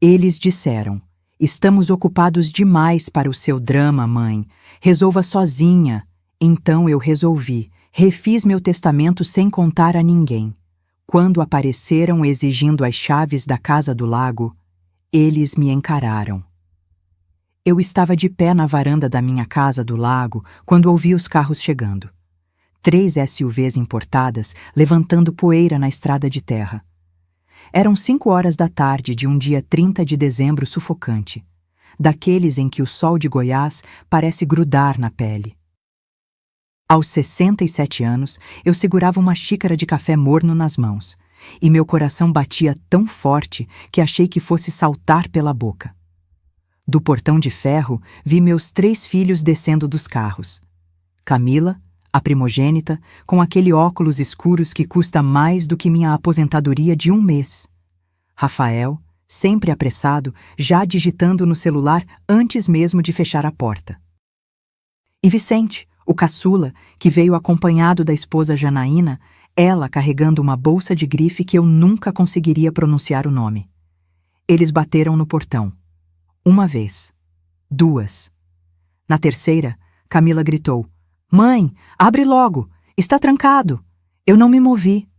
Eles disseram: "Estamos ocupados demais para o seu drama, mãe. Resolva sozinha." Então eu resolvi. Refiz meu testamento sem contar a ninguém. Quando apareceram exigindo as chaves da casa do lago, eles me encararam. Eu estava de pé na varanda da minha casa do lago quando ouvi os carros chegando. 3 SUVs importadas levantando poeira na estrada de terra. Eram 5 horas da tarde de um dia 30 de dezembro sufocante, daqueles em que o sol de Goiás parece grudar na pele. Aos 67 anos, eu segurava uma xícara de café morno nas mãos, e meu coração batia tão forte que achei que fosse saltar pela boca. Do portão de ferro, vi meus 3 filhos descendo dos carros. Camila, a primogênita, com aquele óculos escuros que custa mais do que minha aposentadoria de 1 mês. Rafael, sempre apressado, já digitando no celular antes mesmo de fechar a porta. E Vicente, o caçula, que veio acompanhado da esposa Janaína, ela carregando uma bolsa de grife que eu nunca conseguiria pronunciar o nome. Eles bateram no portão. 1 vez. 2. Na terceira, Camila gritou: "Mãe, abre logo! Está trancado!" Eu não me movi.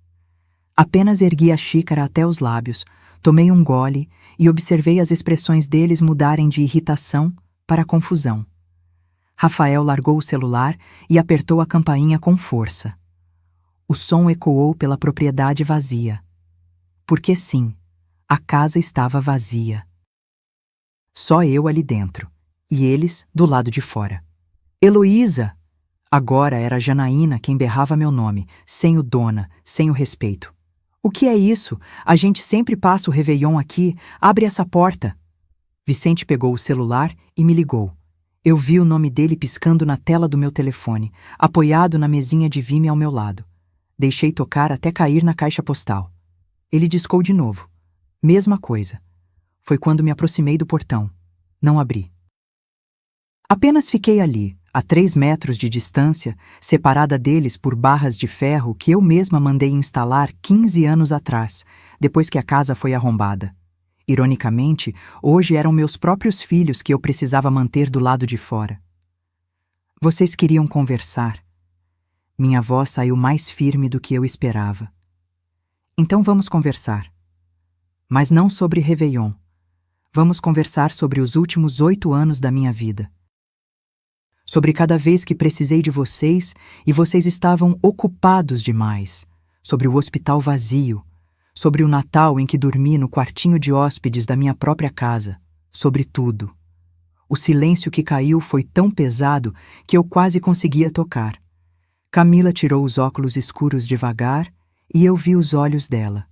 Apenas ergui a xícara até os lábios, tomei um gole e observei as expressões deles mudarem de irritação para confusão. Rafael largou o celular e apertou a campainha com força. O som ecoou pela propriedade vazia. Porque sim, a casa estava vazia. Só eu ali dentro, e eles do lado de fora. "Heloísa!" Agora era Janaína quem berrava meu nome, sem o dona, sem o respeito. "O que é isso? A gente sempre passa o Réveillon aqui. Abre essa porta." Vicente pegou o celular e me ligou. Eu vi o nome dele piscando na tela do meu telefone, apoiado na mesinha de Vime ao meu lado. Deixei tocar até cair na caixa postal. Ele discou de novo. Mesma coisa. Foi quando me aproximei do portão. Não abri. Apenas fiquei ali, a 3 metros de distância, separada deles por barras de ferro que eu mesma mandei instalar 15 anos atrás, depois que a casa foi arrombada. Ironicamente, hoje eram meus próprios filhos que eu precisava manter do lado de fora. "Vocês queriam conversar." Minha voz saiu mais firme do que eu esperava. "Então vamos conversar. Mas não sobre Réveillon. Vamos conversar sobre os últimos 8 anos da minha vida. Sobre cada vez que precisei de vocês e vocês estavam ocupados demais. Sobre o hospital vazio. Sobre o Natal em que dormi no quartinho de hóspedes da minha própria casa. Sobre tudo. O silêncio que caiu foi tão pesado que eu quase conseguia tocar. Camila tirou os óculos escuros devagar e eu vi os olhos dela.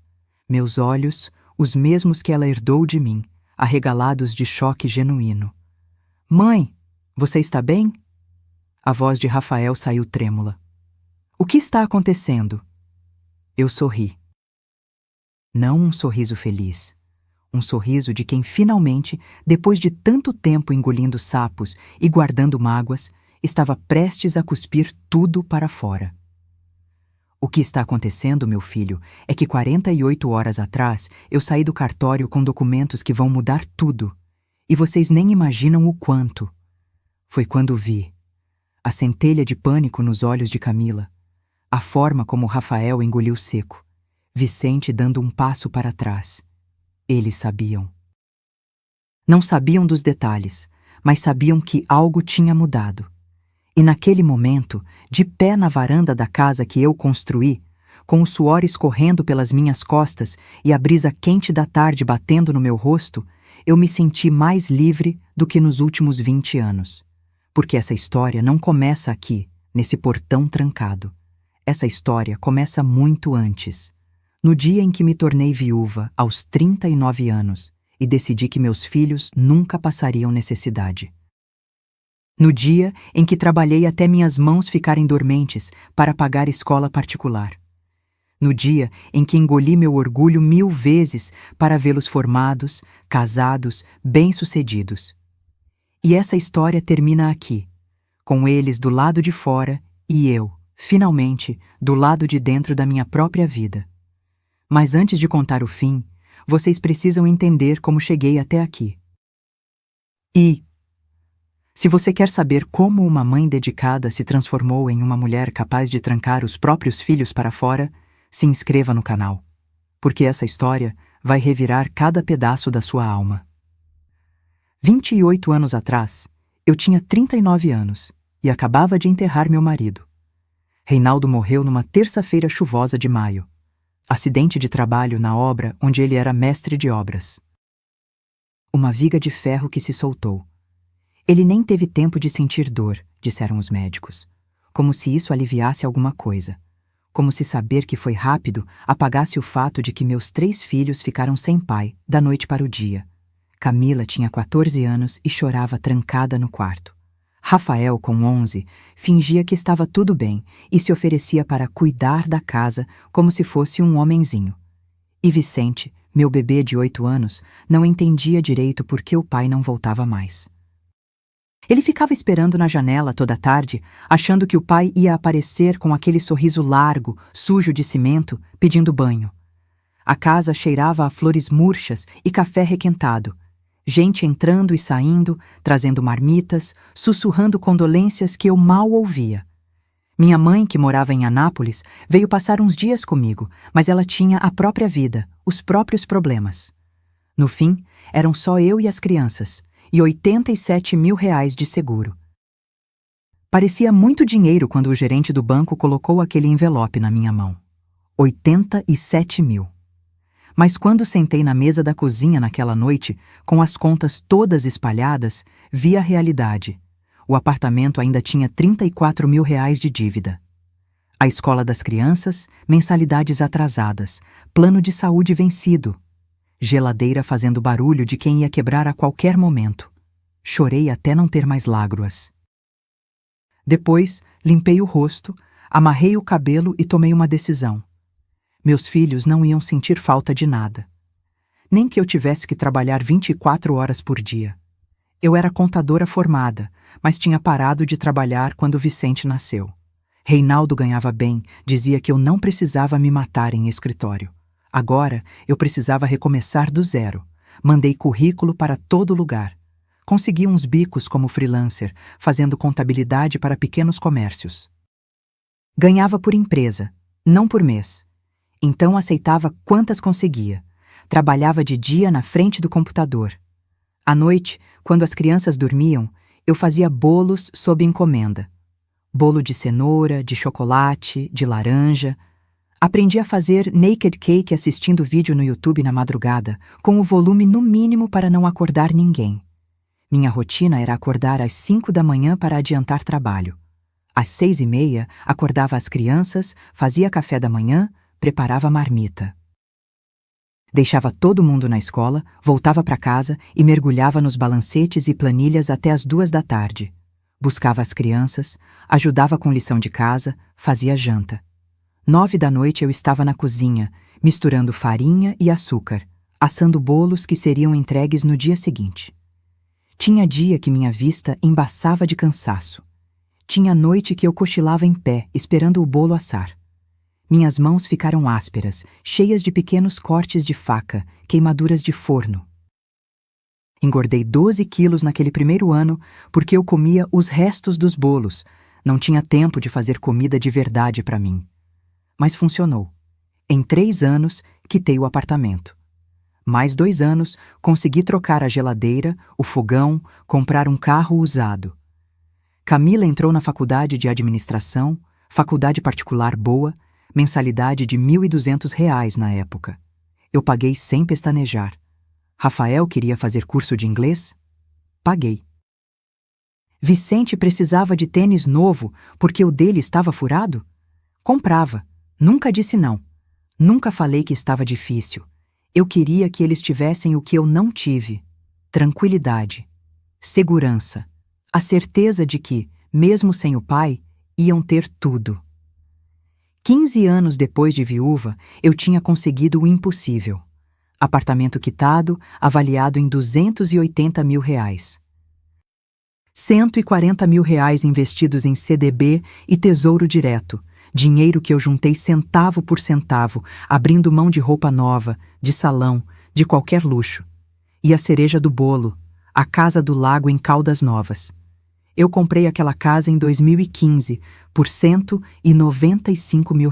Meus olhos, os mesmos que ela herdou de mim, arregalados de choque genuíno. "Mãe, você está bem?" A voz de Rafael saiu trêmula. "O que está acontecendo?" Eu sorri. Não um sorriso feliz. Um sorriso de quem finalmente, depois de tanto tempo engolindo sapos e guardando mágoas, estava prestes a cuspir tudo para fora. "O que está acontecendo, meu filho, é que 48 horas atrás eu saí do cartório com documentos que vão mudar tudo. E vocês nem imaginam o quanto." Foi quando vi a centelha de pânico nos olhos de Camila, a forma como Rafael engoliu seco, Vicente dando um passo para trás. Eles sabiam. Não sabiam dos detalhes, mas sabiam que algo tinha mudado. E naquele momento, de pé na varanda da casa que eu construí, com o suor escorrendo pelas minhas costas e a brisa quente da tarde batendo no meu rosto, eu me senti mais livre do que nos últimos 20 anos. Porque essa história não começa aqui, nesse portão trancado. Essa história começa muito antes. No dia em que me tornei viúva, aos 39 anos, e decidi que meus filhos nunca passariam necessidade. No dia em que trabalhei até minhas mãos ficarem dormentes para pagar escola particular. No dia em que engoli meu orgulho 1000 vezes para vê-los formados, casados, bem-sucedidos. E essa história termina aqui, com eles do lado de fora e eu, finalmente, do lado de dentro da minha própria vida. Mas antes de contar o fim, Vocês precisam entender como cheguei até aqui. E, se você quer saber como uma mãe dedicada se transformou em uma mulher capaz de trancar os próprios filhos para fora, se inscreva no canal, porque essa história vai revirar cada pedaço da sua alma. 28 anos atrás, eu tinha 39 anos e acabava de enterrar meu marido. Reinaldo morreu numa terça-feira chuvosa de maio. Acidente de trabalho na obra onde ele era mestre de obras. Uma viga de ferro que se soltou. Ele nem teve tempo de sentir dor, disseram os médicos. Como se isso aliviasse alguma coisa. Como se saber que foi rápido apagasse o fato de que meus 3 filhos ficaram sem pai, da noite para o dia. Camila tinha 14 anos e chorava trancada no quarto. Rafael, com 11, fingia que estava tudo bem e se oferecia para cuidar da casa como se fosse um homenzinho. E Vicente, meu bebê de 8 anos, não entendia direito por que o pai não voltava mais. Ele ficava esperando na janela toda tarde, achando que o pai ia aparecer com aquele sorriso largo, sujo de cimento, pedindo banho. A casa cheirava a flores murchas e café requentado. Gente entrando e saindo, trazendo marmitas, sussurrando condolências que eu mal ouvia. Minha mãe, que morava em Anápolis, veio passar uns dias comigo, mas ela tinha a própria vida, os próprios problemas. No fim, eram só eu e as crianças, e R$87 mil de seguro. Parecia muito dinheiro quando o gerente do banco colocou aquele envelope na minha mão. 87 mil. Mas quando sentei na mesa da cozinha naquela noite, com as contas todas espalhadas, vi a realidade. O apartamento ainda tinha R$34 mil de dívida. A escola das crianças, mensalidades atrasadas, plano de saúde vencido. Geladeira fazendo barulho de quem ia quebrar a qualquer momento. Chorei até não ter mais lágrimas. Depois, limpei o rosto, amarrei o cabelo e tomei uma decisão. Meus filhos não iam sentir falta de nada. Nem que eu tivesse que trabalhar 24 horas por dia. Eu era contadora formada, mas tinha parado de trabalhar quando Vicente nasceu. Reinaldo ganhava bem, dizia que eu não precisava me matar em escritório. Agora, eu precisava recomeçar do zero. Mandei currículo para todo lugar. Consegui uns bicos como freelancer, fazendo contabilidade para pequenos comércios. Ganhava por empresa, não por mês. Então aceitava quantas conseguia. Trabalhava de dia na frente do computador. À noite, quando as crianças dormiam, eu fazia bolos sob encomenda. Bolo de cenoura, de chocolate, de laranja. Aprendi a fazer naked cake assistindo vídeo no YouTube na madrugada, com o volume no mínimo para não acordar ninguém. Minha rotina era acordar às 5 da manhã para adiantar trabalho. Às 6h30, acordava as crianças, fazia café da manhã, preparava marmita. Deixava todo mundo na escola, voltava para casa e mergulhava nos balancetes e planilhas até as 2 da tarde. Buscava as crianças, ajudava com lição de casa, fazia janta. 9 da noite eu estava na cozinha, misturando farinha e açúcar, assando bolos que seriam entregues no dia seguinte. Tinha dia que minha vista embaçava de cansaço. Tinha noite que eu cochilava em pé, esperando o bolo assar. Minhas mãos ficaram ásperas, cheias de pequenos cortes de faca, queimaduras de forno. Engordei 12 quilos naquele primeiro ano porque eu comia os restos dos bolos. Não tinha tempo de fazer comida de verdade para mim. Mas funcionou. Em 3 anos, quitei o apartamento. Mais 2 anos, consegui trocar a geladeira, o fogão, comprar um carro usado. Camila entrou na faculdade de administração, faculdade particular boa, mensalidade de R$1.200 na época. Eu paguei sem pestanejar. Rafael queria fazer curso de inglês? Paguei. Vicente precisava de tênis novo porque o dele estava furado? Comprava. Nunca disse não. Nunca falei que estava difícil. Eu queria que eles tivessem o que eu não tive. Tranquilidade. Segurança. A certeza de que, mesmo sem o pai, iam ter tudo. 15 anos depois de viúva, eu tinha conseguido o impossível. Apartamento quitado, avaliado em R$280 mil. R$140 mil investidos em CDB e Tesouro Direto, dinheiro que eu juntei centavo por centavo, abrindo mão de roupa nova, de salão, de qualquer luxo. E a cereja do bolo, a casa do lago em Caldas Novas. Eu comprei aquela casa em 2015 por R$ 195 mil.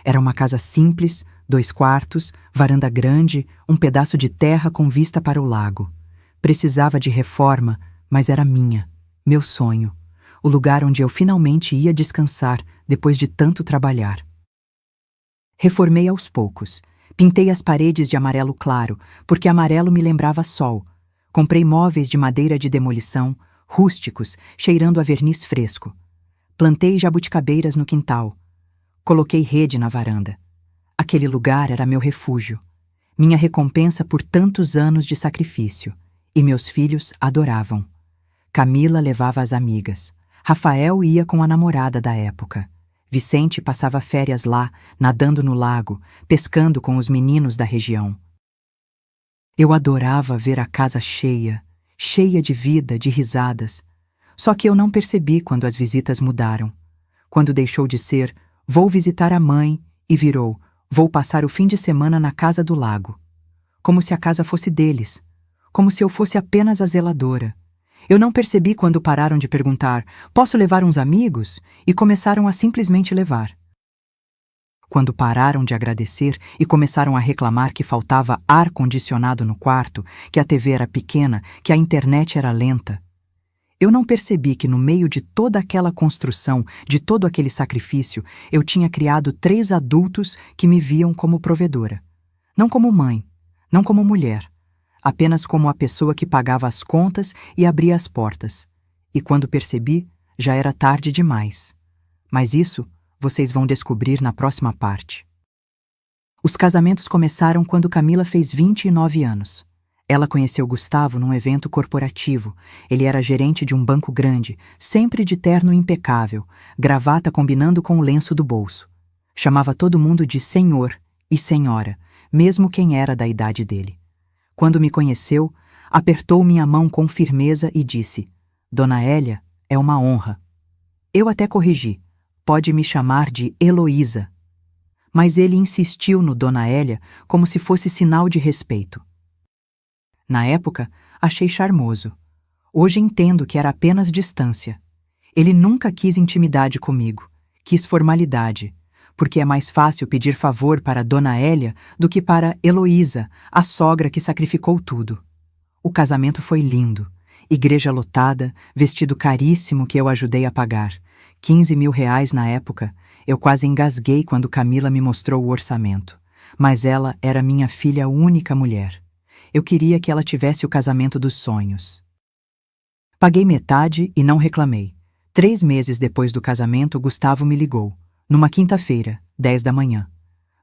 Era uma casa simples, 2 quartos, varanda grande, um pedaço de terra com vista para o lago. Precisava de reforma, mas era minha, meu sonho, o lugar onde eu finalmente ia descansar depois de tanto trabalhar. Reformei aos poucos. Pintei as paredes de amarelo claro, porque amarelo me lembrava sol. Comprei móveis de madeira de demolição, rústicos, cheirando a verniz fresco. Plantei jabuticabeiras no quintal. Coloquei rede na varanda. Aquele lugar era meu refúgio, minha recompensa por tantos anos de sacrifício. E meus filhos adoravam. Camila levava as amigas. Rafael ia com a namorada da época. Vicente passava férias lá, nadando no lago, pescando com os meninos da região. Eu adorava ver a casa cheia, cheia de vida, de risadas. Só que eu não percebi quando as visitas mudaram. Quando deixou de ser, vou visitar a mãe, e virou, vou passar o fim de semana na casa do lago. Como se a casa fosse deles. Como se eu fosse apenas a zeladora. Eu não percebi quando pararam de perguntar, posso levar uns amigos? E começaram a simplesmente levar. Quando pararam de agradecer e começaram a reclamar que faltava ar-condicionado no quarto, que a TV era pequena, que a internet era lenta. Eu não percebi que no meio de toda aquela construção, de todo aquele sacrifício, eu tinha criado 3 adultos que me viam como provedora. Não como mãe, não como mulher. Apenas como a pessoa que pagava as contas e abria as portas. E quando percebi, já era tarde demais. Mas isso vocês vão descobrir na próxima parte. Os casamentos começaram quando Camila fez 29 anos. Ela conheceu Gustavo num evento corporativo. Ele era gerente de um banco grande, sempre de terno impecável, gravata combinando com o lenço do bolso. Chamava todo mundo de senhor e senhora, mesmo quem era da idade dele. Quando me conheceu, apertou minha mão com firmeza e disse, Dona Hélia, é uma honra. Eu até corrigi, pode me chamar de Heloísa. Mas ele insistiu no Dona Hélia como se fosse sinal de respeito. Na época, achei charmoso. Hoje entendo que era apenas distância. Ele nunca quis intimidade comigo, quis formalidade, porque é mais fácil pedir favor para Dona Hélia do que para Heloísa, a sogra que sacrificou tudo. O casamento foi lindo. Igreja lotada, vestido caríssimo que eu ajudei a pagar. R$ 15 mil na época. Eu quase engasguei quando Camila me mostrou o orçamento. Mas ela era minha filha única mulher. Eu queria que ela tivesse o casamento dos sonhos. Paguei metade e não reclamei. 3 meses depois do casamento, Gustavo me ligou. Numa quinta-feira, 10 da manhã.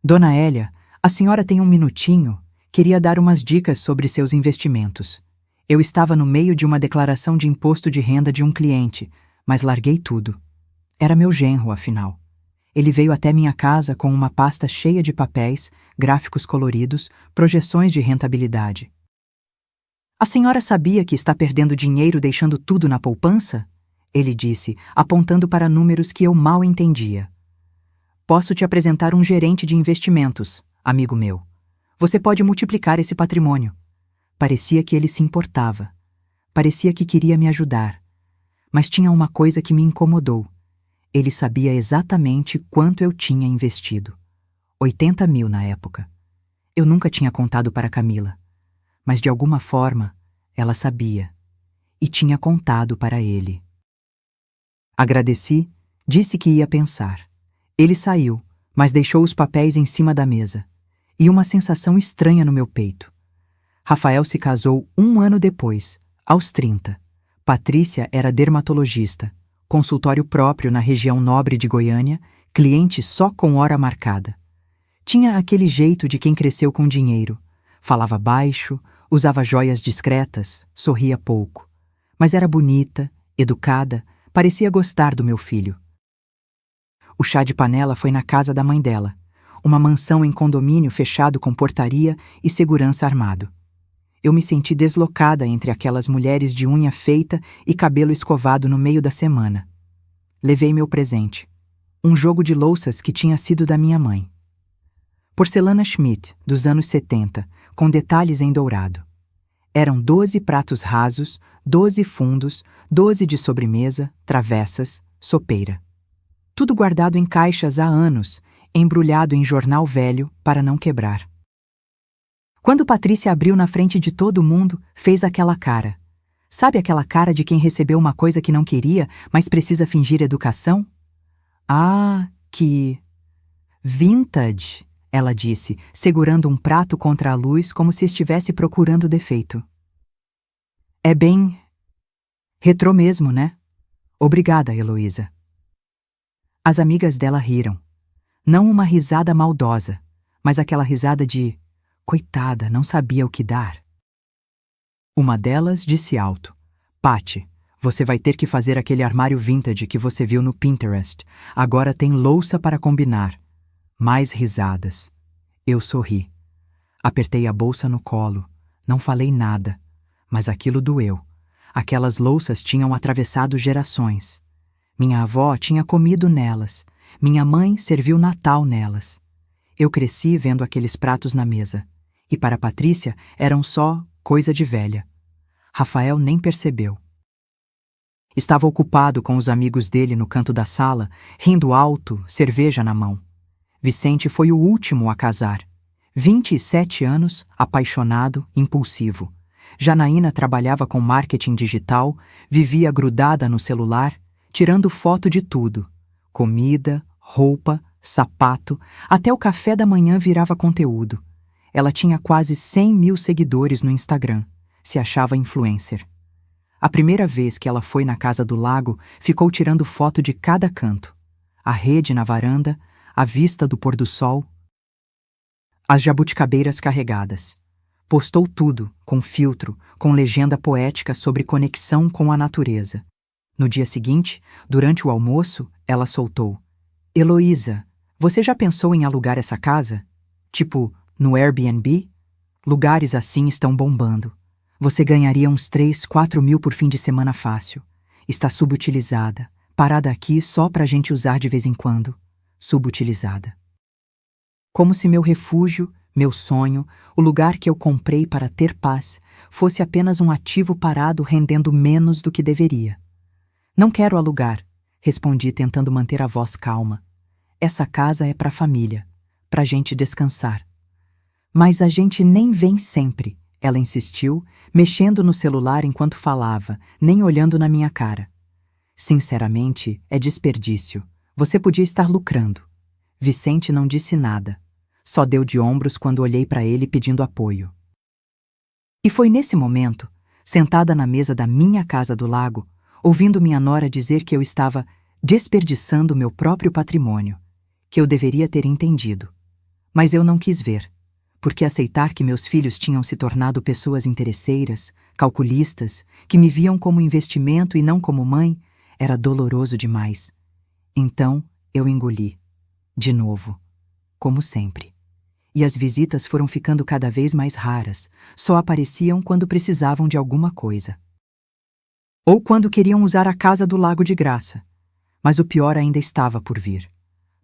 Dona Hélia, a senhora tem um minutinho? Queria dar umas dicas sobre seus investimentos. Eu estava no meio de uma declaração de imposto de renda de um cliente, mas larguei tudo. Era meu genro, afinal. Ele veio até minha casa com uma pasta cheia de papéis, gráficos coloridos, projeções de rentabilidade. A senhora sabia que está perdendo dinheiro deixando tudo na poupança? Ele disse, apontando para números que eu mal entendia. Posso te apresentar um gerente de investimentos, amigo meu. Você pode multiplicar esse patrimônio. Parecia que ele se importava. Parecia que queria me ajudar. Mas tinha uma coisa que me incomodou. Ele sabia exatamente quanto eu tinha investido. 80 mil na época. Eu nunca tinha contado para Camila. Mas de alguma forma, ela sabia. E tinha contado para ele. Agradeci, disse que ia pensar. Ele saiu, mas deixou os papéis em cima da mesa. E uma sensação estranha no meu peito. Rafael se casou 1 ano depois, aos 30. Patrícia era dermatologista, consultório próprio na região nobre de Goiânia, cliente só com hora marcada. Tinha aquele jeito de quem cresceu com dinheiro. Falava baixo, usava joias discretas, sorria pouco. Mas era bonita, educada, parecia gostar do meu filho. O chá de panela foi na casa da mãe dela, uma mansão em condomínio fechado com portaria e segurança armado. Eu me senti deslocada entre aquelas mulheres de unha feita e cabelo escovado no meio da semana. Levei meu presente, um jogo de louças que tinha sido da minha mãe. Porcelana Schmidt, dos anos 70, com detalhes em dourado. Eram 12 pratos rasos, 12 fundos, 12 de sobremesa, travessas, sopeira. Tudo guardado em caixas há anos, embrulhado em jornal velho para não quebrar. Quando Patrícia abriu na frente de todo mundo, fez aquela cara. Sabe aquela cara de quem recebeu uma coisa que não queria, mas precisa fingir educação? Ah, que... vintage, ela disse, segurando um prato contra a luz como se estivesse procurando defeito. É bem... retrô mesmo, né? Obrigada, Heloísa. As amigas dela riram. Não uma risada maldosa, mas aquela risada de... coitada, não sabia o que dar. Uma delas disse alto: Patty, você vai ter que fazer aquele armário vintage que você viu no Pinterest. Agora tem louça para combinar. Mais risadas. Eu sorri. Apertei a bolsa no colo. Não falei nada. Mas aquilo doeu. Aquelas louças tinham atravessado gerações. Minha avó tinha comido nelas. Minha mãe serviu Natal nelas. Eu cresci vendo aqueles pratos na mesa. E para Patrícia eram só coisa de velha. Rafael nem percebeu. Estava ocupado com os amigos dele no canto da sala, rindo alto, cerveja na mão. Vicente foi o último a casar. 27 anos, apaixonado, impulsivo. Janaína trabalhava com marketing digital, vivia grudada no celular, tirando foto de tudo. Comida, roupa, sapato, até o café da manhã virava conteúdo. Ela tinha quase 100 mil seguidores no Instagram. Se achava influencer. A primeira vez que ela foi na casa do lago, ficou tirando foto de cada canto. A rede na varanda, a vista do pôr do sol, as jabuticabeiras carregadas. Postou tudo, com filtro, com legenda poética sobre conexão com a natureza. No dia seguinte, durante o almoço, ela soltou: Heloísa, você já pensou em alugar essa casa? Tipo, no Airbnb? Lugares assim estão bombando. Você ganharia uns 3, 4 mil por fim de semana fácil. Está subutilizada, parada aqui só pra gente usar de vez em quando. Subutilizada. Como se meu refúgio, meu sonho, o lugar que eu comprei para ter paz, fosse apenas um ativo parado rendendo menos do que deveria. Não quero alugar, respondi tentando manter a voz calma. Essa casa é pra família, pra gente descansar. Mas a gente nem vem sempre, ela insistiu, mexendo no celular enquanto falava, nem olhando na minha cara. Sinceramente, é desperdício. Você podia estar lucrando. Vicente não disse nada. Só deu de ombros quando olhei para ele pedindo apoio. E foi nesse momento, sentada na mesa da minha casa do lago, ouvindo minha nora dizer que eu estava desperdiçando meu próprio patrimônio, que eu deveria ter entendido. Mas eu não quis ver. Porque aceitar que meus filhos tinham se tornado pessoas interesseiras, calculistas, que me viam como investimento e não como mãe, era doloroso demais. Então, eu engoli. De novo. Como sempre. E as visitas foram ficando cada vez mais raras, só apareciam quando precisavam de alguma coisa. Ou quando queriam usar a casa do lago de graça. Mas o pior ainda estava por vir.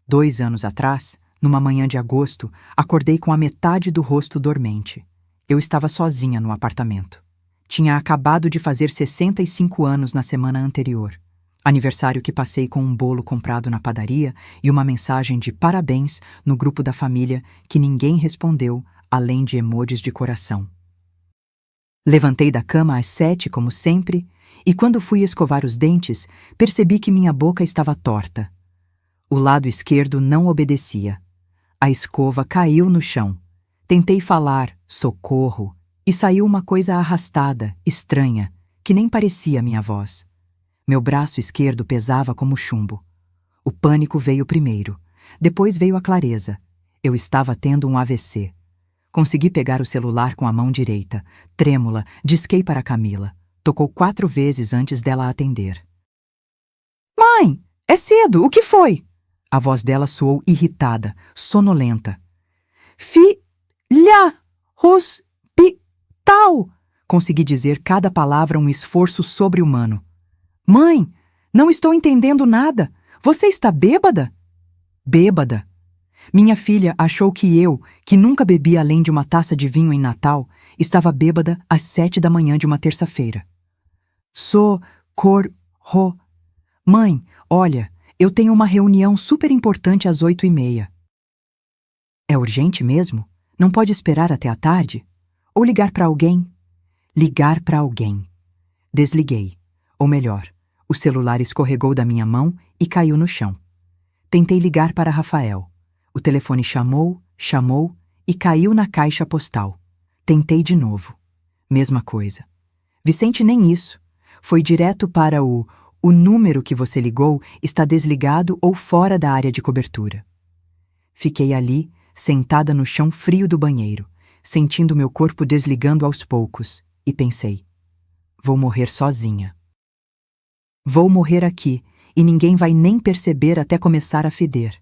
2 anos atrás, numa manhã de agosto, acordei com a metade do rosto dormente. Eu estava sozinha no apartamento. Tinha acabado de fazer 65 anos na semana anterior. Aniversário que passei com um bolo comprado na padaria e uma mensagem de parabéns no grupo da família que ninguém respondeu, além de emojis de coração. Levantei da cama às 7, como sempre, e quando fui escovar os dentes, percebi que minha boca estava torta. O lado esquerdo não obedecia. A escova caiu no chão. Tentei falar, socorro, e saiu uma coisa arrastada, estranha, que nem parecia minha voz. Meu braço esquerdo pesava como chumbo. O pânico veio primeiro. Depois veio a clareza. Eu estava tendo um AVC. Consegui pegar o celular com a mão direita. Trêmula, disquei para Camila. Tocou 4 vezes antes dela atender. Mãe, é cedo, o que foi? A voz dela soou irritada, sonolenta. Filha, hospital! Consegui dizer cada palavra um esforço sobre-humano. Mãe, não estou entendendo nada. Você está bêbada? Bêbada. Minha filha achou que eu, que nunca bebi além de uma taça de vinho em Natal, estava bêbada às 7 da manhã de uma terça-feira. Socorro! Mãe, olha, eu tenho uma reunião super importante às 8h30. É urgente mesmo? Não pode esperar até a tarde? Ou ligar para alguém? Ligar para alguém. Desliguei. Ou melhor, o celular escorregou da minha mão e caiu no chão. Tentei ligar para Rafael. O telefone chamou e caiu na caixa postal. Tentei de novo. Mesma coisa. Vicente, nem isso. Foi direto para o número que você ligou está desligado ou fora da área de cobertura. Fiquei ali, sentada no chão frio do banheiro, sentindo meu corpo desligando aos poucos, e pensei: vou morrer sozinha. Vou morrer aqui, e ninguém vai nem perceber até começar a feder.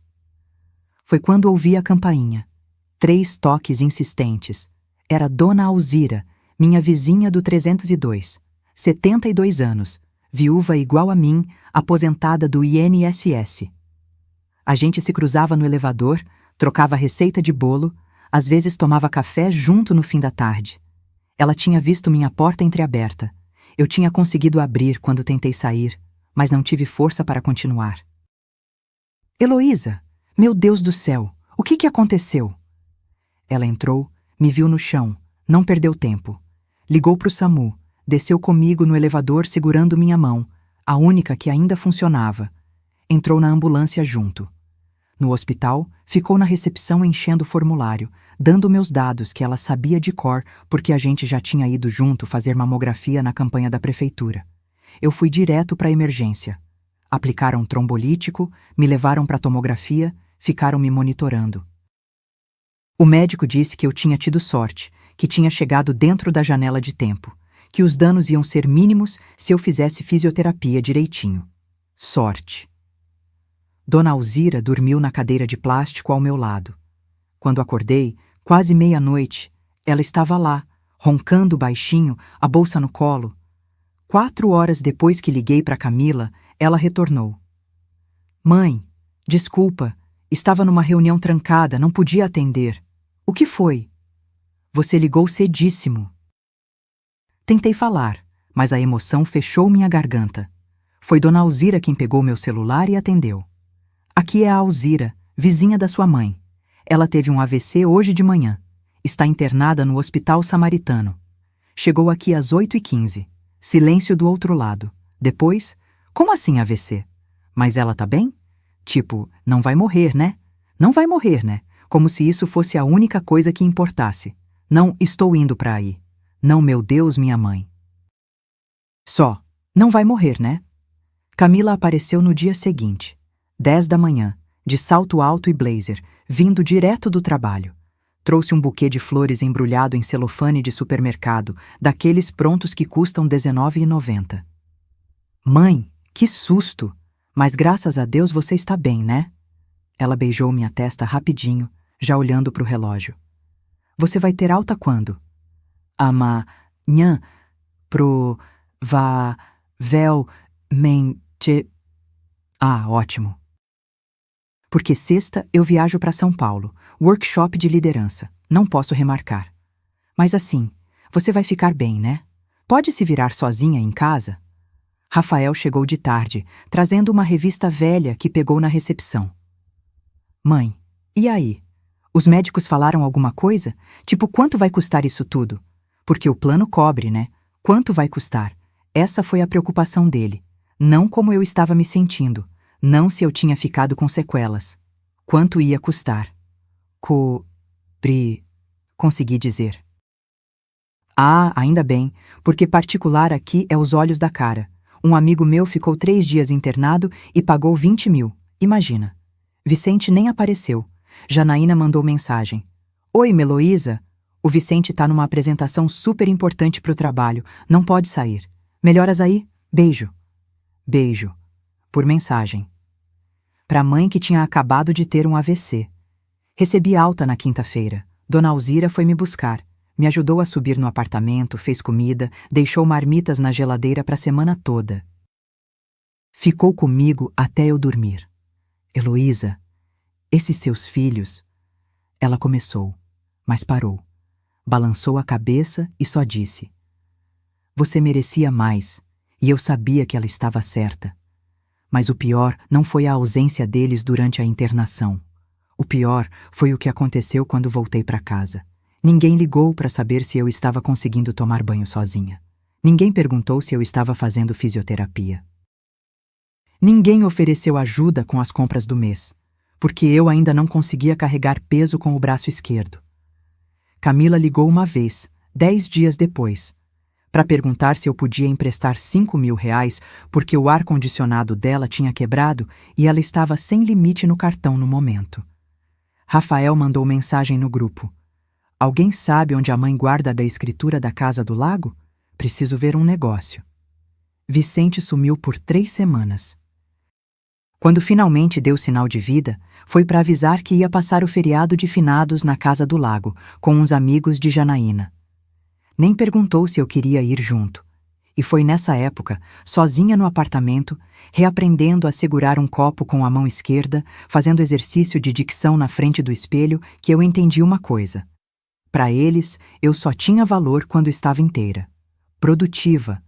Foi quando ouvi a campainha. 3 toques insistentes. Era Dona Alzira, minha vizinha do 302, 72 anos, viúva igual a mim, aposentada do INSS. A gente se cruzava no elevador, trocava receita de bolo, às vezes tomava café junto no fim da tarde. Ela tinha visto minha porta entreaberta. Eu tinha conseguido abrir quando tentei sair, mas não tive força para continuar. Heloísa, meu Deus do céu, o que aconteceu? Ela entrou, me viu no chão, não perdeu tempo. Ligou para o SAMU, desceu comigo no elevador segurando minha mão, a única que ainda funcionava. Entrou na ambulância junto. No hospital, ficou na recepção enchendo o formulário, dando meus dados que ela sabia de cor porque a gente já tinha ido junto fazer mamografia na campanha da prefeitura. Eu fui direto para a emergência. Aplicaram trombolítico, me levaram para a tomografia, ficaram me monitorando. O médico disse que eu tinha tido sorte, que tinha chegado dentro da janela de tempo, que os danos iam ser mínimos se eu fizesse fisioterapia direitinho. Sorte. Dona Alzira dormiu na cadeira de plástico ao meu lado. Quando acordei, quase meia-noite, ela estava lá, roncando baixinho, a bolsa no colo. 4 horas depois que liguei para Camila, ela retornou. Mãe, desculpa, estava numa reunião trancada, não podia atender. O que foi? Você ligou cedíssimo. Tentei falar, mas a emoção fechou minha garganta. Foi Dona Alzira quem pegou meu celular e atendeu. Aqui é a Alzira, vizinha da sua mãe. Ela teve um AVC hoje de manhã. Está internada no Hospital Samaritano. Chegou aqui às 8h15. Silêncio do outro lado. Depois, como assim AVC? Mas ela tá bem? Tipo, não vai morrer, né? Não vai morrer, né? Como se isso fosse a única coisa que importasse. Não, estou indo para aí. Não, meu Deus, minha mãe. Só, não vai morrer, né? Camila apareceu no dia seguinte. 10 da manhã, de salto alto e blazer, vindo direto do trabalho. Trouxe um buquê de flores embrulhado em celofane de supermercado, daqueles prontos que custam R$19,90. Mãe, que susto! Mas graças a Deus você está bem, né? Ela beijou minha testa rapidinho, já olhando para o relógio. Você vai ter alta quando? Amanhã, provavelmente. Ah, ótimo. Porque sexta eu viajo para São Paulo, workshop de liderança. Não posso remarcar. Mas assim, você vai ficar bem, né? Pode se virar sozinha em casa? Rafael chegou de tarde, trazendo uma revista velha que pegou na recepção. Mãe, e aí? Os médicos falaram alguma coisa? Tipo, quanto vai custar isso tudo? Porque o plano cobre, né? Quanto vai custar? Essa foi a preocupação dele. Não como eu estava me sentindo. Não se eu tinha ficado com sequelas. Quanto ia custar? Consegui dizer. Ah, ainda bem, porque particular aqui é os olhos da cara. Um amigo meu ficou 3 dias internado e pagou 20 mil. Imagina. Vicente nem apareceu. Janaína mandou mensagem. Oi, Meloísa. O Vicente tá numa apresentação super importante pro trabalho. Não pode sair. Melhoras aí? Beijo. Beijo. Por mensagem. Para a mãe que tinha acabado de ter um AVC. Recebi alta na quinta-feira. Dona Alzira foi me buscar. Me ajudou a subir no apartamento, fez comida, deixou marmitas na geladeira para a semana toda. Ficou comigo até eu dormir. Heloísa, Esses seus filhos... Ela começou, mas parou. Balançou a cabeça e só disse: Você merecia mais, e eu sabia que ela estava certa. Mas o pior não foi a ausência deles durante a internação. O pior foi o que aconteceu quando voltei para casa. Ninguém ligou para saber se eu estava conseguindo tomar banho sozinha. Ninguém perguntou se eu estava fazendo fisioterapia. Ninguém ofereceu ajuda com as compras do mês, porque eu ainda não conseguia carregar peso com o braço esquerdo. Camila ligou uma vez, 10 dias depois, para perguntar se eu podia emprestar R$ 5.000 porque o ar-condicionado dela tinha quebrado e ela estava sem limite no cartão no momento. Rafael mandou mensagem no grupo: Alguém sabe onde a mãe guarda a escritura da casa do lago? Preciso ver um negócio. Vicente sumiu por 3 semanas. Quando finalmente deu sinal de vida, foi para avisar que ia passar o feriado de finados na casa do lago, com uns amigos de Janaína. Nem perguntou se eu queria ir junto. E foi nessa época, sozinha no apartamento, reaprendendo a segurar um copo com a mão esquerda, fazendo exercício de dicção na frente do espelho, que eu entendi uma coisa. Para eles, eu só tinha valor quando estava inteira. Produtiva,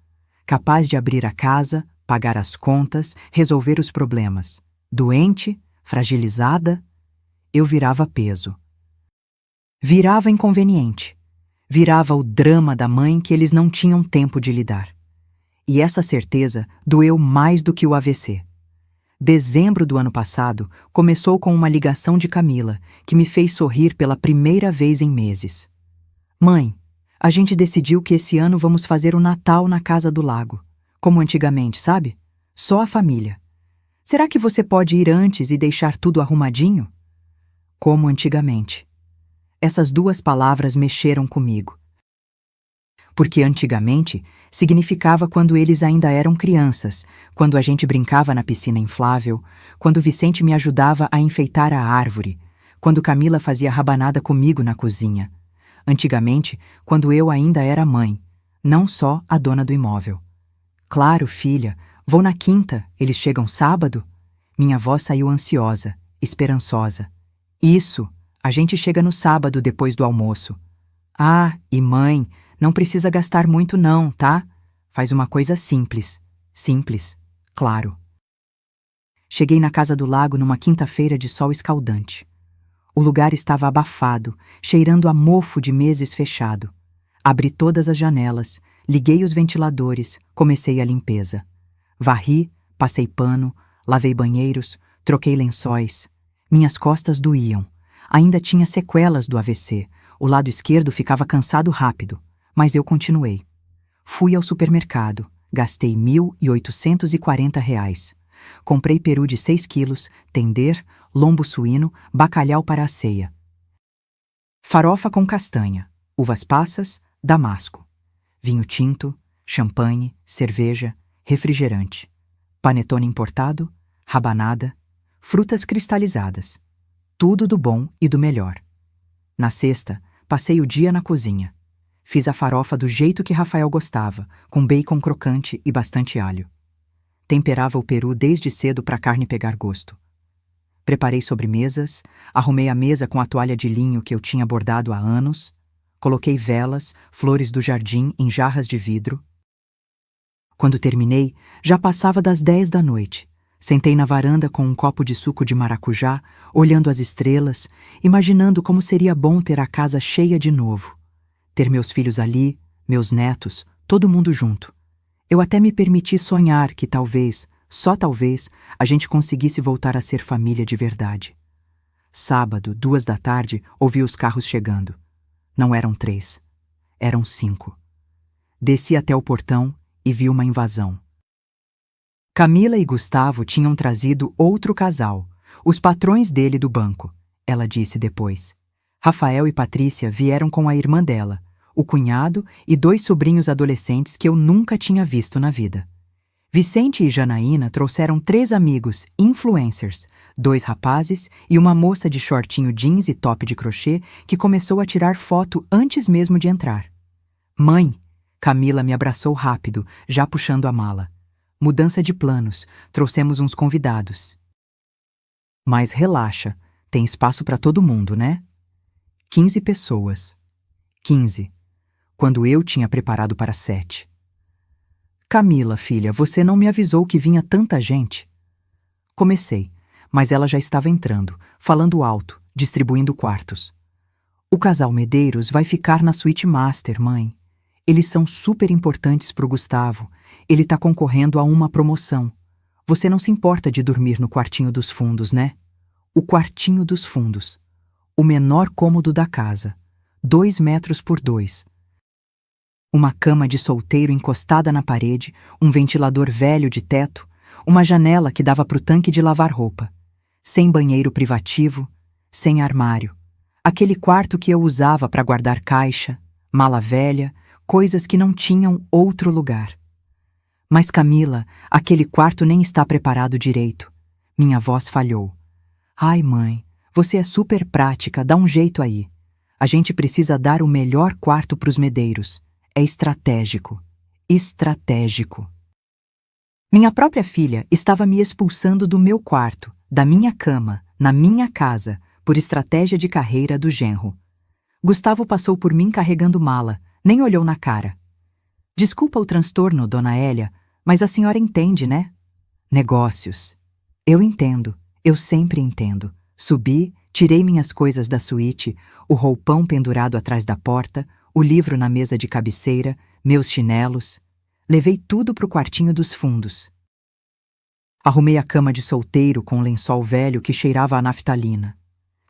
capaz de abrir a casa, pagar as contas, resolver os problemas. Doente, fragilizada, eu virava peso. Virava inconveniente. Virava o drama da mãe que eles não tinham tempo de lidar. E essa certeza doeu mais do que o AVC. Dezembro do ano passado começou com uma ligação de Camila, que me fez sorrir pela primeira vez em meses. Mãe, a gente decidiu que esse ano vamos fazer o Natal na casa do lago. Como antigamente, sabe? Só a família. Será que você pode ir antes e deixar tudo arrumadinho? Como antigamente. Essas 2 palavras mexeram comigo. Porque antigamente significava quando eles ainda eram crianças, quando a gente brincava na piscina inflável, quando Vicente me ajudava a enfeitar a árvore, quando Camila fazia rabanada comigo na cozinha. Antigamente, quando eu ainda era mãe, não só a dona do imóvel. Claro, filha, vou na quinta, eles chegam sábado? Minha voz saiu ansiosa, esperançosa. Isso, a gente chega no sábado depois do almoço. Ah, e mãe, não precisa gastar muito não, tá? Faz uma coisa simples. Simples, claro. Cheguei na casa do lago numa quinta-feira de sol escaldante. O lugar estava abafado, cheirando a mofo de meses fechado. Abri todas as janelas, liguei os ventiladores, comecei a limpeza. Varri, passei pano, lavei banheiros, troquei lençóis. Minhas costas doíam. Ainda tinha sequelas do AVC. O lado esquerdo ficava cansado rápido, mas eu continuei. Fui ao supermercado, gastei R$ 1.840. Comprei peru de 6 quilos, tender, lombo suíno, bacalhau para a ceia. Farofa com castanha, uvas passas, damasco. Vinho tinto, champanhe, cerveja, refrigerante. Panetone importado, rabanada, frutas cristalizadas. Tudo do bom e do melhor. Na sexta, passei o dia na cozinha. Fiz a farofa do jeito que Rafael gostava, com bacon crocante e bastante alho. Temperava o peru desde cedo para a carne pegar gosto. Preparei sobremesas, arrumei a mesa com a toalha de linho que eu tinha bordado há anos, coloquei velas, flores do jardim em jarras de vidro. Quando terminei, já passava das 10 da noite. Sentei na varanda com um copo de suco de maracujá, olhando as estrelas, imaginando como seria bom ter a casa cheia de novo. Ter meus filhos ali, meus netos, todo mundo junto. Eu até me permiti sonhar que talvez, só talvez, a gente conseguisse voltar a ser família de verdade. Sábado, 2 da tarde, ouvi os carros chegando. Não eram 3, eram 5. Desci até o portão e vi uma invasão. Camila e Gustavo tinham trazido outro casal, os patrões dele do banco, ela disse depois. Rafael e Patrícia vieram com a irmã dela, o cunhado e 2 sobrinhos adolescentes que eu nunca tinha visto na vida. Vicente e Janaína trouxeram 3 amigos, influencers, 2 rapazes e uma moça de shortinho jeans e top de crochê que começou a tirar foto antes mesmo de entrar. Mãe, Camila me abraçou rápido, já puxando a mala. Mudança de planos, trouxemos uns convidados. Mas relaxa, Tem espaço para todo mundo, né? 15 pessoas. 15. Quando eu tinha preparado para 7. Camila, filha, você não me avisou que vinha tanta gente? Comecei, mas ela já estava entrando, falando alto, distribuindo quartos. O casal Medeiros vai ficar na suíte master, mãe. Eles são super importantes pro Gustavo. Ele tá concorrendo a uma promoção. Você não se importa de dormir no quartinho dos fundos, né? O quartinho dos fundos. O menor cômodo da casa. 2 metros por 2. Uma cama de solteiro encostada na parede, um ventilador velho de teto, uma janela que dava pro tanque de lavar roupa. Sem banheiro privativo, sem armário. Aquele quarto que eu usava para guardar caixa, mala velha, coisas que não tinham outro lugar. Mas Camila, aquele quarto nem está preparado direito. Minha voz falhou. Ai, mãe, você é super prática, dá um jeito aí. A gente precisa dar o melhor quarto pros Medeiros. É estratégico. Estratégico. Minha própria filha estava me expulsando do meu quarto, da minha cama, na minha casa, por estratégia de carreira do genro. Gustavo passou por mim carregando mala, nem olhou na cara. Desculpa o transtorno, dona Hélia, mas a senhora entende, né? Negócios. Eu entendo, eu sempre entendo. Subi, tirei minhas coisas da suíte, o roupão pendurado atrás da porta, o livro na mesa de cabeceira, meus chinelos. Levei tudo pro quartinho dos fundos. Arrumei a cama de solteiro com um lençol velho que cheirava a naftalina.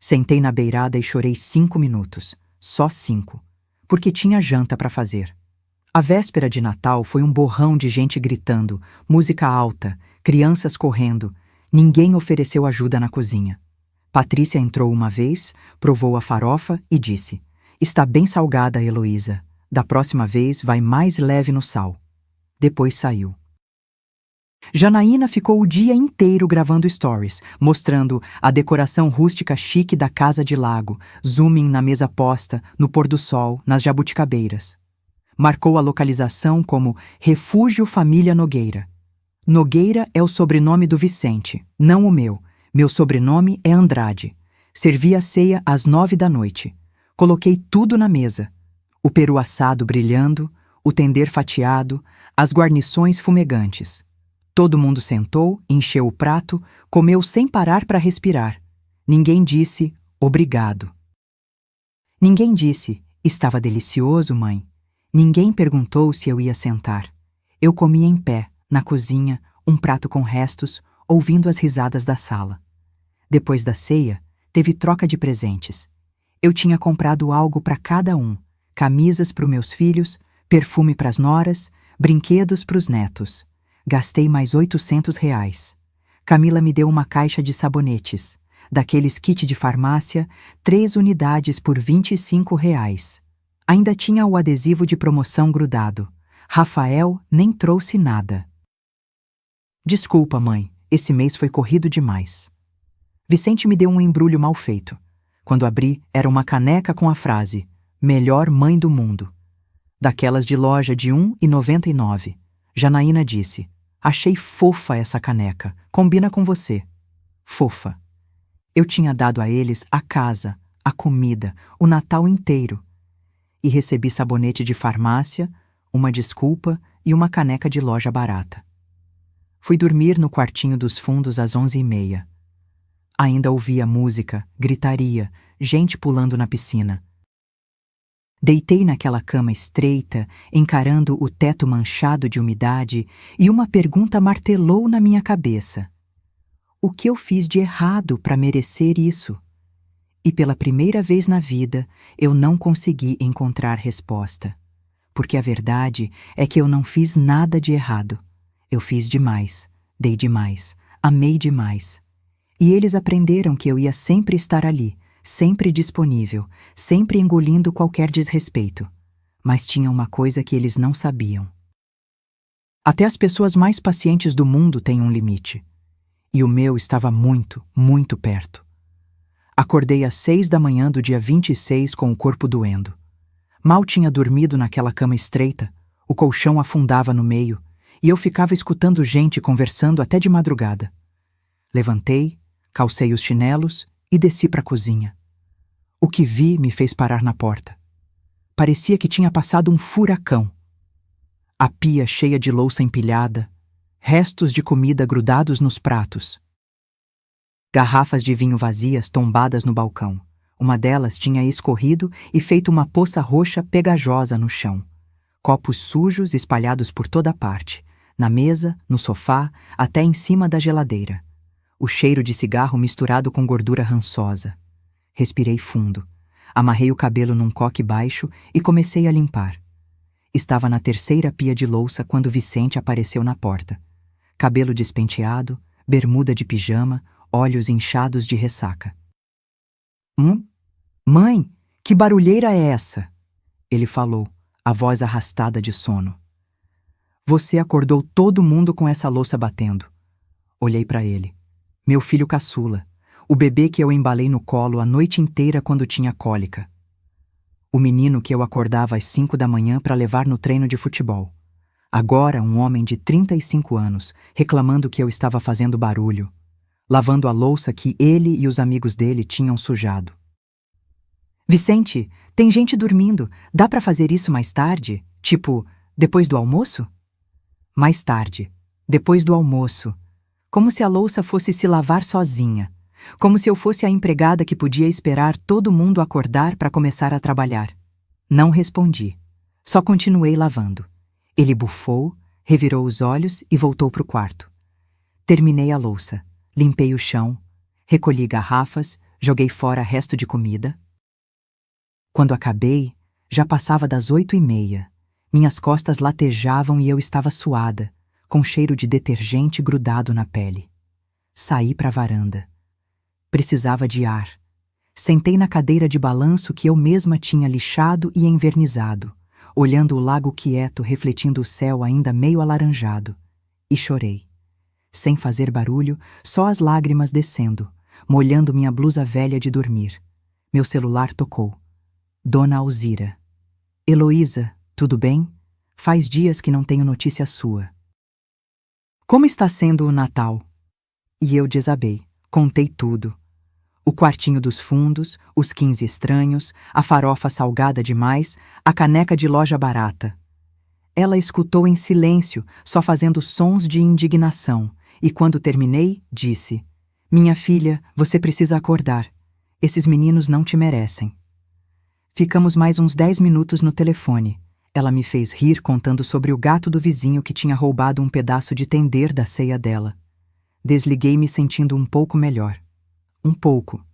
Sentei na beirada e chorei 5 minutos. Só 5. Porque tinha janta para fazer. A véspera de Natal foi um borrão de gente gritando, música alta, crianças correndo. Ninguém ofereceu ajuda na cozinha. Patrícia entrou uma vez, provou a farofa e disse: Está bem salgada, Heloísa. Da próxima vez vai mais leve no sal. Depois saiu. Janaína ficou o dia inteiro gravando stories, mostrando a decoração rústica chique da casa de lago, zooming na mesa posta, no pôr do sol, nas jabuticabeiras. Marcou a localização como Refúgio Família Nogueira. Nogueira é o sobrenome do Vicente, não o meu. Meu sobrenome é Andrade. Servi a ceia às 9 da noite. Coloquei tudo na mesa. O peru assado brilhando, o tender fatiado, as guarnições fumegantes. Todo mundo sentou, encheu o prato, comeu sem parar para respirar. Ninguém disse obrigado. Ninguém disse estava delicioso, mãe. Ninguém perguntou se eu ia sentar. Eu comia em pé, na cozinha, um prato com restos, ouvindo as risadas da sala. Depois da ceia, teve troca de presentes. Eu tinha comprado algo para cada um: camisas para os meus filhos, perfume para as noras, brinquedos para os netos. Gastei mais R$ 800. Camila me deu uma caixa de sabonetes, daqueles kit de farmácia, 3 unidades por R$ 25. Ainda tinha o adesivo de promoção grudado. Rafael nem trouxe nada. Desculpa, mãe, esse mês foi corrido demais. Vicente me deu um embrulho mal feito. Quando abri, era uma caneca com a frase: Melhor mãe do mundo. Daquelas de loja de R$ 1,99. Janaína disse: Achei fofa essa caneca, combina com você. Fofa. Eu tinha dado a eles a casa, a comida, o Natal inteiro. E recebi sabonete de farmácia, uma desculpa e uma caneca de loja barata. Fui dormir no quartinho dos fundos às 11h30. Ainda ouvia música, gritaria, gente pulando na piscina. Deitei naquela cama estreita, encarando o teto manchado de umidade, e uma pergunta martelou na minha cabeça. O que eu fiz de errado para merecer isso? E pela primeira vez na vida, eu não consegui encontrar resposta. Porque a verdade é que eu não fiz nada de errado. Eu fiz demais, dei demais, amei demais. E eles aprenderam que eu ia sempre estar ali, sempre disponível, sempre engolindo qualquer desrespeito. Mas tinha uma coisa que eles não sabiam. Até as pessoas mais pacientes do mundo têm um limite. E o meu estava muito, muito perto. Acordei às 6 da manhã do dia 26 com o corpo doendo. Mal tinha dormido naquela cama estreita, o colchão afundava no meio, e eu ficava escutando gente conversando até de madrugada. Levantei, calcei os chinelos e desci para a cozinha. O que vi me fez parar na porta. Parecia que tinha passado um furacão. A pia cheia de louça empilhada, restos de comida grudados nos pratos. Garrafas de vinho vazias tombadas no balcão. Uma delas tinha escorrido e feito uma poça roxa pegajosa no chão. Copos sujos espalhados por toda parte, na mesa, no sofá, até em cima da geladeira. O cheiro de cigarro misturado com gordura rançosa. Respirei fundo. Amarrei o cabelo num coque baixo e comecei a limpar. Estava na terceira pia de louça quando Vicente apareceu na porta. Cabelo despenteado, bermuda de pijama, olhos inchados de ressaca. Mãe, que barulheira é essa? Ele falou, a voz arrastada de sono. Você acordou todo mundo com essa louça batendo. Olhei para ele. Meu filho caçula, o bebê que eu embalei no colo a noite inteira quando tinha cólica. O menino que eu acordava às 5 da manhã para levar no treino de futebol. Agora um homem de 35 anos, reclamando que eu estava fazendo barulho, lavando a louça que ele e os amigos dele tinham sujado. Vicente, tem gente dormindo, dá para fazer isso mais tarde? Tipo, depois do almoço? Mais tarde, depois do almoço. Como se a louça fosse se lavar sozinha. Como se eu fosse a empregada que podia esperar todo mundo acordar para começar a trabalhar. Não respondi. Só continuei lavando. Ele bufou, revirou os olhos e voltou para o quarto. Terminei a louça, limpei o chão, recolhi garrafas, joguei fora resto de comida. Quando acabei, já passava das 8h30. Minhas costas latejavam e eu estava suada, com cheiro de detergente grudado na pele. Saí para a varanda. Precisava de ar. Sentei na cadeira de balanço que eu mesma tinha lixado e envernizado, olhando o lago quieto refletindo o céu ainda meio alaranjado, e chorei. Sem fazer barulho, só as lágrimas descendo, molhando minha blusa velha de dormir. Meu celular tocou. Dona Alzira. Heloísa, tudo bem? Faz dias que não tenho notícia sua. Como está sendo o Natal? E eu desabei, contei tudo. O quartinho dos fundos, os 15 estranhos, a farofa salgada demais, a caneca de loja barata. Ela escutou em silêncio, só fazendo sons de indignação, e quando terminei, disse: Minha filha, você precisa acordar. Esses meninos não te merecem. Ficamos mais uns 10 minutos no telefone. Ela me fez rir contando sobre o gato do vizinho que tinha roubado um pedaço de tender da ceia dela. Desliguei-me sentindo um pouco melhor. Um pouco.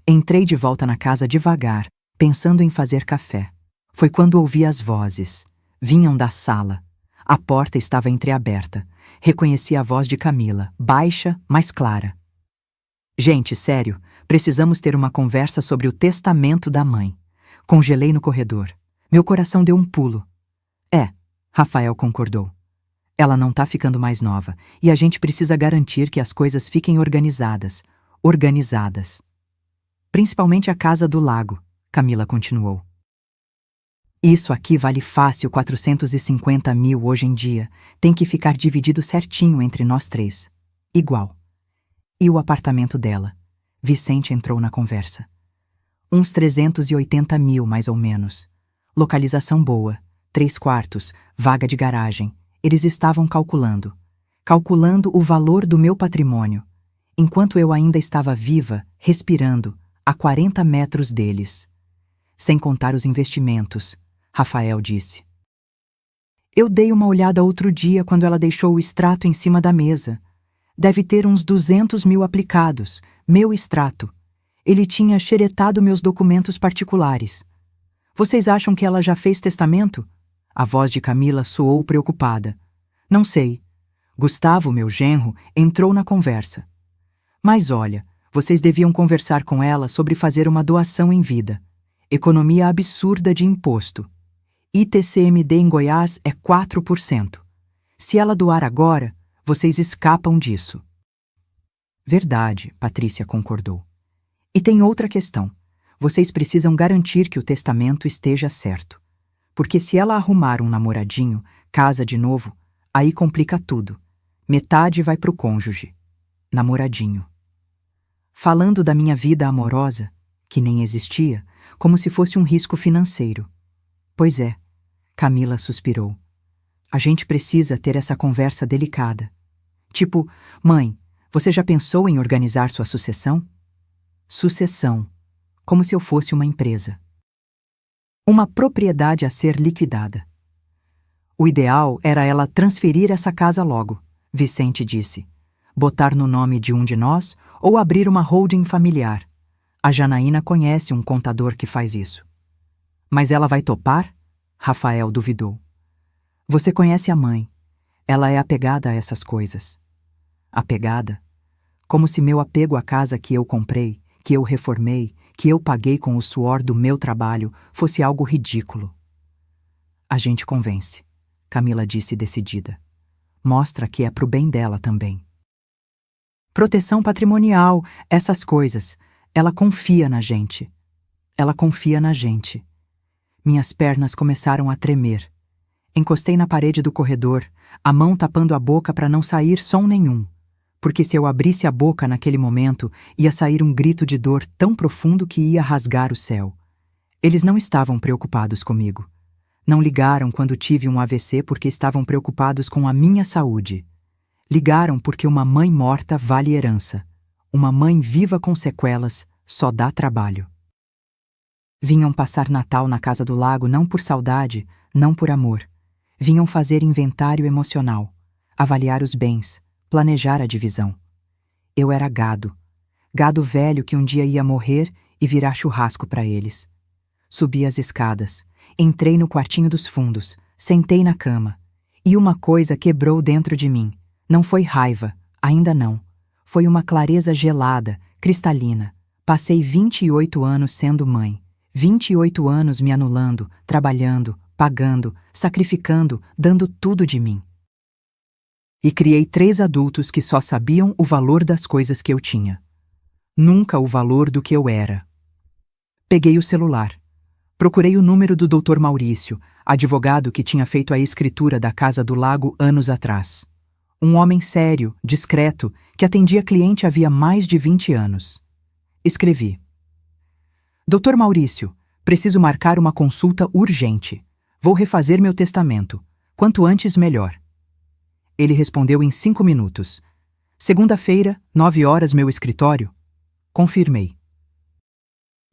Entrei de volta na casa devagar, pensando em fazer café. Foi quando ouvi as vozes. Vinham da sala. A porta estava entreaberta. Reconheci a voz de Camila, baixa, mas clara. Gente, sério, precisamos ter uma conversa sobre o testamento da mãe. Congelei no corredor. Meu coração deu um pulo. Rafael concordou. Ela não tá ficando mais nova, e a gente precisa garantir que as coisas fiquem organizadas. Organizadas. Principalmente a casa do lago, Camila continuou. Isso aqui vale fácil 450 mil hoje em dia. Tem que ficar dividido certinho entre nós 3. Igual. E o apartamento dela? Vicente entrou na conversa. Uns 380 mil, mais ou menos. Localização boa, 3 quartos, vaga de garagem. Eles estavam calculando o valor do meu patrimônio, enquanto eu ainda estava viva, respirando, a 40 metros deles. Sem contar os investimentos, Rafael disse. Eu dei uma olhada outro dia quando ela deixou o extrato em cima da mesa. Deve ter uns 200 mil aplicados, meu extrato. Ele tinha xeretado meus documentos particulares. Vocês acham que ela já fez testamento? A voz de Camila soou preocupada. Não sei. Gustavo, meu genro, entrou na conversa. Mas olha, vocês deviam conversar com ela sobre fazer uma doação em vida. Economia absurda de imposto. ITCMD em Goiás é 4%. Se ela doar agora, vocês escapam disso. Verdade, Patrícia concordou. E tem outra questão. Vocês precisam garantir que o testamento esteja certo. Porque se ela arrumar um namoradinho, casa de novo, aí complica tudo. Metade vai pro cônjuge. Namoradinho. falando da minha vida amorosa, que nem existia, como se fosse um risco financeiro. Pois é, Camila suspirou. A gente precisa ter essa conversa delicada. Tipo, mãe, você já pensou em organizar sua sucessão? Sucessão, como se eu fosse uma empresa. Uma propriedade a ser liquidada. O ideal era ela transferir essa casa logo, Vicente disse. Botar no nome de um de nós ou abrir uma holding familiar. A Janaína conhece um contador que faz isso. Mas ela vai topar? Rafael duvidou. Você conhece a mãe. Ela é apegada a essas coisas. Apegada? Como se meu apego à casa que eu comprei, que eu reformei, que eu paguei com o suor do meu trabalho, fosse algo ridículo. A gente convence, Camila disse decidida. Mostra que é pro bem dela também. Proteção patrimonial, essas coisas. Ela confia na gente. Ela confia na gente. Minhas pernas começaram a tremer. Encostei na parede do corredor, a mão tapando a boca para não sair som nenhum. Porque se eu abrisse a boca naquele momento, ia sair um grito de dor tão profundo que ia rasgar o céu. Eles não estavam preocupados comigo. Não ligaram quando tive um AVC porque estavam preocupados com a minha saúde. Ligaram porque uma mãe morta vale herança. Uma mãe viva com sequelas só dá trabalho. Vinham passar Natal na Casa do Lago não por saudade, não por amor. Vinham fazer inventário emocional, avaliar os bens, planejar a divisão. Eu era gado. Gado velho que um dia ia morrer e virar churrasco para eles. Subi as escadas, entrei no quartinho dos fundos, sentei na cama. E uma coisa quebrou dentro de mim. Não foi raiva, ainda não. Foi uma clareza gelada, cristalina. Passei 28 anos sendo mãe. 28 anos me anulando, trabalhando, pagando, sacrificando, dando tudo de mim. E criei 3 adultos que só sabiam o valor das coisas que eu tinha. Nunca o valor do que eu era. Peguei o celular. Procurei o número do Dr. Maurício, advogado que tinha feito a escritura da Casa do Lago anos atrás. Um homem sério, discreto, que atendia cliente havia mais de 20 anos. Escrevi. Dr. Maurício, preciso marcar uma consulta urgente. Vou refazer meu testamento. Quanto antes, melhor. Ele respondeu em 5 minutos. Segunda-feira, 9 horas, meu escritório. Confirmei.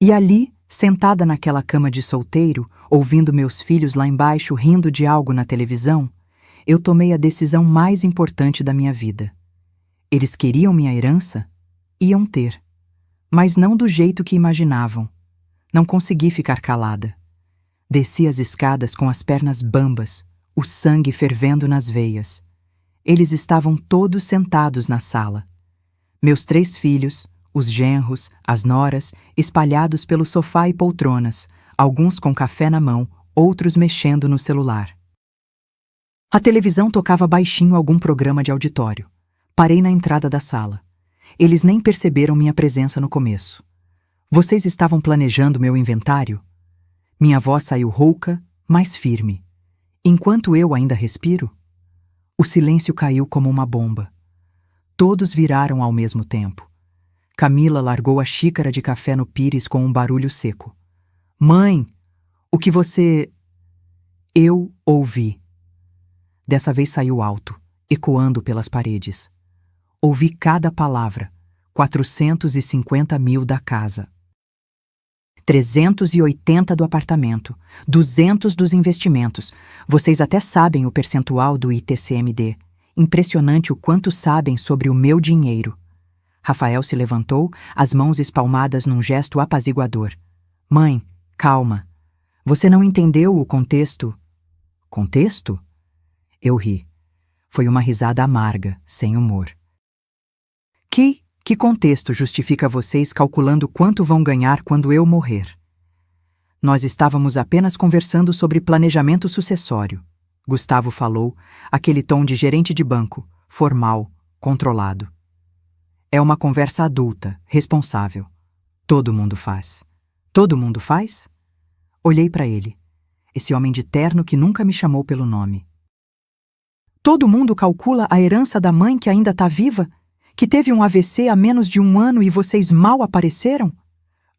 E ali, sentada naquela cama de solteiro, ouvindo meus filhos lá embaixo rindo de algo na televisão, eu tomei a decisão mais importante da minha vida. Eles queriam minha herança? Iam ter. Mas não do jeito que imaginavam. Não consegui ficar calada. Desci as escadas com as pernas bambas, o sangue fervendo nas veias. Eles estavam todos sentados na sala. Meus 3 filhos, os genros, as noras, espalhados pelo sofá e poltronas, alguns com café na mão, outros mexendo no celular. A televisão tocava baixinho algum programa de auditório. Parei na entrada da sala. Eles nem perceberam minha presença no começo. Vocês estavam planejando meu inventário? Minha voz saiu rouca, mas firme. Enquanto eu ainda respiro? O silêncio caiu como uma bomba. Todos viraram ao mesmo tempo. Camila largou a xícara de café no pires com um barulho seco. Mãe, o que você... Eu ouvi. Dessa vez saiu alto, ecoando pelas paredes. Ouvi cada palavra. 450 mil da casa. 380 do apartamento. 200 dos investimentos. Vocês até sabem o percentual do ITCMD. Impressionante o quanto sabem sobre o meu dinheiro. Rafael se levantou, as mãos espalmadas num gesto apaziguador. Mãe, calma. Você não entendeu o contexto. Contexto? Eu ri. Foi uma risada amarga, sem humor. Que contexto justifica vocês calculando quanto vão ganhar quando eu morrer? Nós estávamos apenas conversando sobre planejamento sucessório. Gustavo falou, aquele tom de gerente de banco, formal, controlado. É uma conversa adulta, responsável. Todo mundo faz. Todo mundo faz? Olhei para ele, esse homem de terno que nunca me chamou pelo nome. Todo mundo calcula a herança da mãe que ainda está viva? Que teve um AVC há menos de 1 ano e vocês mal apareceram?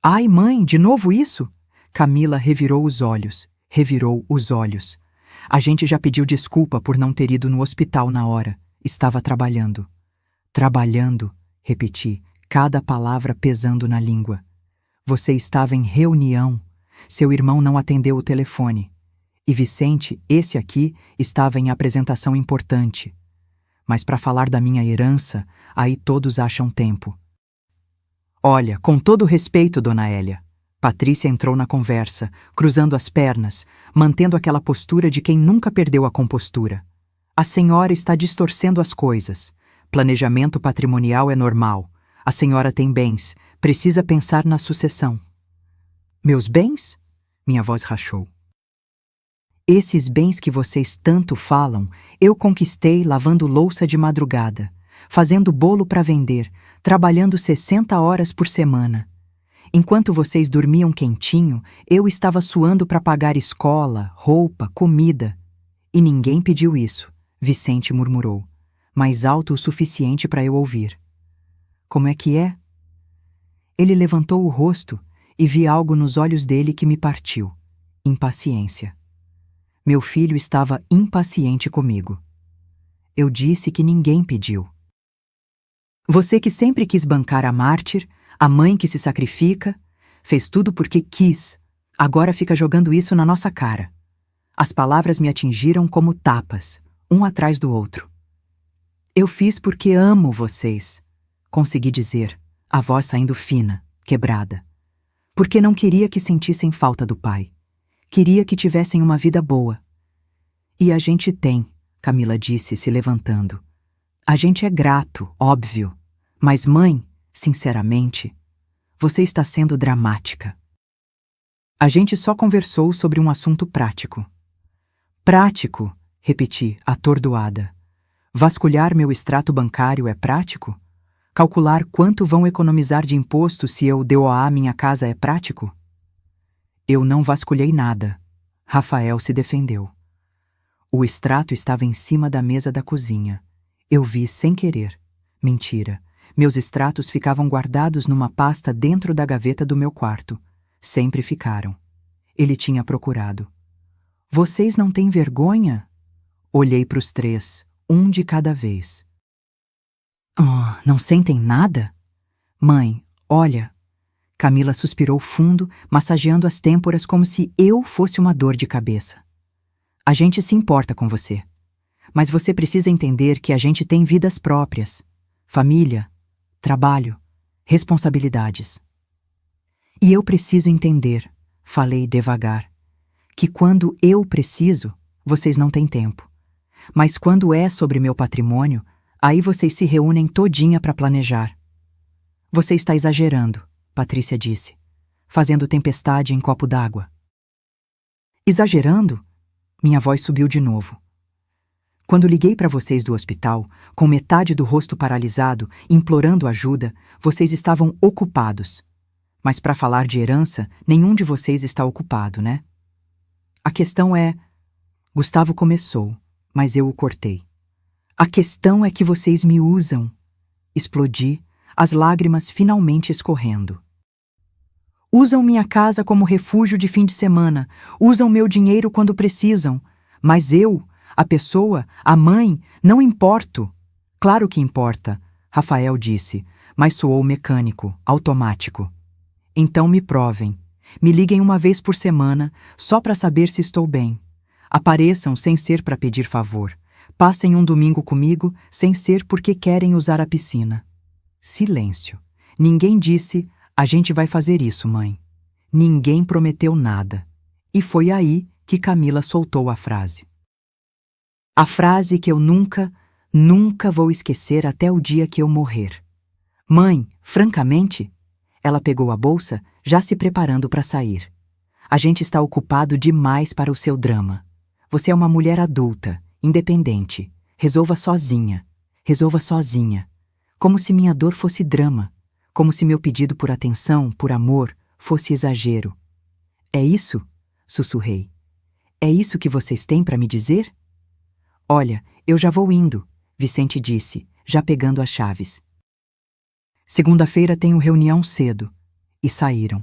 Ai, mãe, de novo isso? Camila revirou os olhos. A gente já pediu desculpa por não ter ido no hospital na hora. Estava trabalhando. Trabalhando, repeti, cada palavra pesando na língua. Você estava em reunião. Seu irmão não atendeu o telefone. E Vicente, esse aqui, estava em apresentação importante. Mas para falar da minha herança, aí todos acham tempo. Olha, com todo respeito, dona Hélia. Patrícia entrou na conversa, cruzando as pernas, mantendo aquela postura de quem nunca perdeu a compostura. A senhora está distorcendo as coisas. Planejamento patrimonial é normal. A senhora tem bens. Precisa pensar na sucessão. Meus bens? Minha voz rachou. Esses bens que vocês tanto falam, eu conquistei lavando louça de madrugada, fazendo bolo para vender, trabalhando 60 horas por semana. Enquanto vocês dormiam quentinho, eu estava suando para pagar escola, roupa, comida. E ninguém pediu isso, Vicente murmurou, mais alto o suficiente para eu ouvir. Como é que é? Ele levantou o rosto e vi algo nos olhos dele que me partiu. Impaciência. Meu filho estava impaciente comigo. Eu disse que ninguém pediu. Você que sempre quis bancar a mártir, a mãe que se sacrifica, fez tudo porque quis, agora fica jogando isso na nossa cara. As palavras me atingiram como tapas, um atrás do outro. Eu fiz porque amo vocês, consegui dizer, a voz saindo fina, quebrada. Porque não queria que sentissem falta do pai. Queria que tivessem uma vida boa. E a gente tem, Camila disse, se levantando. A gente é grato, óbvio. Mas, mãe, sinceramente, você está sendo dramática. A gente só conversou sobre um assunto prático. Prático, repeti, atordoada. Vasculhar meu extrato bancário é prático? Calcular quanto vão economizar de imposto se eu DOA minha casa é prático? Eu não vasculhei nada. Rafael se defendeu. O extrato estava em cima da mesa da cozinha. Eu vi sem querer. Mentira. Meus extratos ficavam guardados numa pasta dentro da gaveta do meu quarto. Sempre ficaram. Ele tinha procurado. Vocês não têm vergonha? Olhei para os três, um de cada vez. Oh, não sentem nada? Mãe, olha. Camila suspirou fundo, massageando as têmporas como se eu fosse uma dor de cabeça. A gente se importa com você. Mas você precisa entender que a gente tem vidas próprias. Família, trabalho, responsabilidades. E eu preciso entender, falei devagar, que quando eu preciso, vocês não têm tempo. Mas quando é sobre meu patrimônio, aí vocês se reúnem todinha para planejar. Você está exagerando, Patrícia disse, fazendo tempestade em copo d'água. Exagerando? Minha voz subiu de novo. Quando liguei para vocês do hospital, com metade do rosto paralisado, implorando ajuda, vocês estavam ocupados. Mas para falar de herança, nenhum de vocês está ocupado, né? A questão é... Gustavo começou, mas eu o cortei. A questão é que vocês me usam. Explodi, as lágrimas finalmente escorrendo. Usam minha casa como refúgio de fim de semana, usam meu dinheiro quando precisam, mas eu, a pessoa, a mãe, não importo. Claro que importa, Rafael disse, mas soou mecânico, automático. Então me provem. Me liguem uma vez por semana, só para saber se estou bem. Apareçam sem ser para pedir favor. Passem um domingo comigo, sem ser porque querem usar a piscina. Silêncio. Ninguém disse, a gente vai fazer isso, mãe. Ninguém prometeu nada. E foi aí que Camila soltou a frase. A frase que eu nunca vou esquecer até o dia que eu morrer. Mãe, francamente, ela pegou a bolsa, já se preparando para sair. A gente está ocupado demais para o seu drama. Você é uma mulher adulta, independente. Resolva sozinha. Resolva sozinha. Como se minha dor fosse drama. Como se meu pedido por atenção, por amor, fosse exagero. É isso? Sussurrei. É isso que vocês têm para me dizer? Olha, eu já vou indo, Vicente disse, já pegando as chaves. Segunda-feira tenho reunião cedo. E saíram.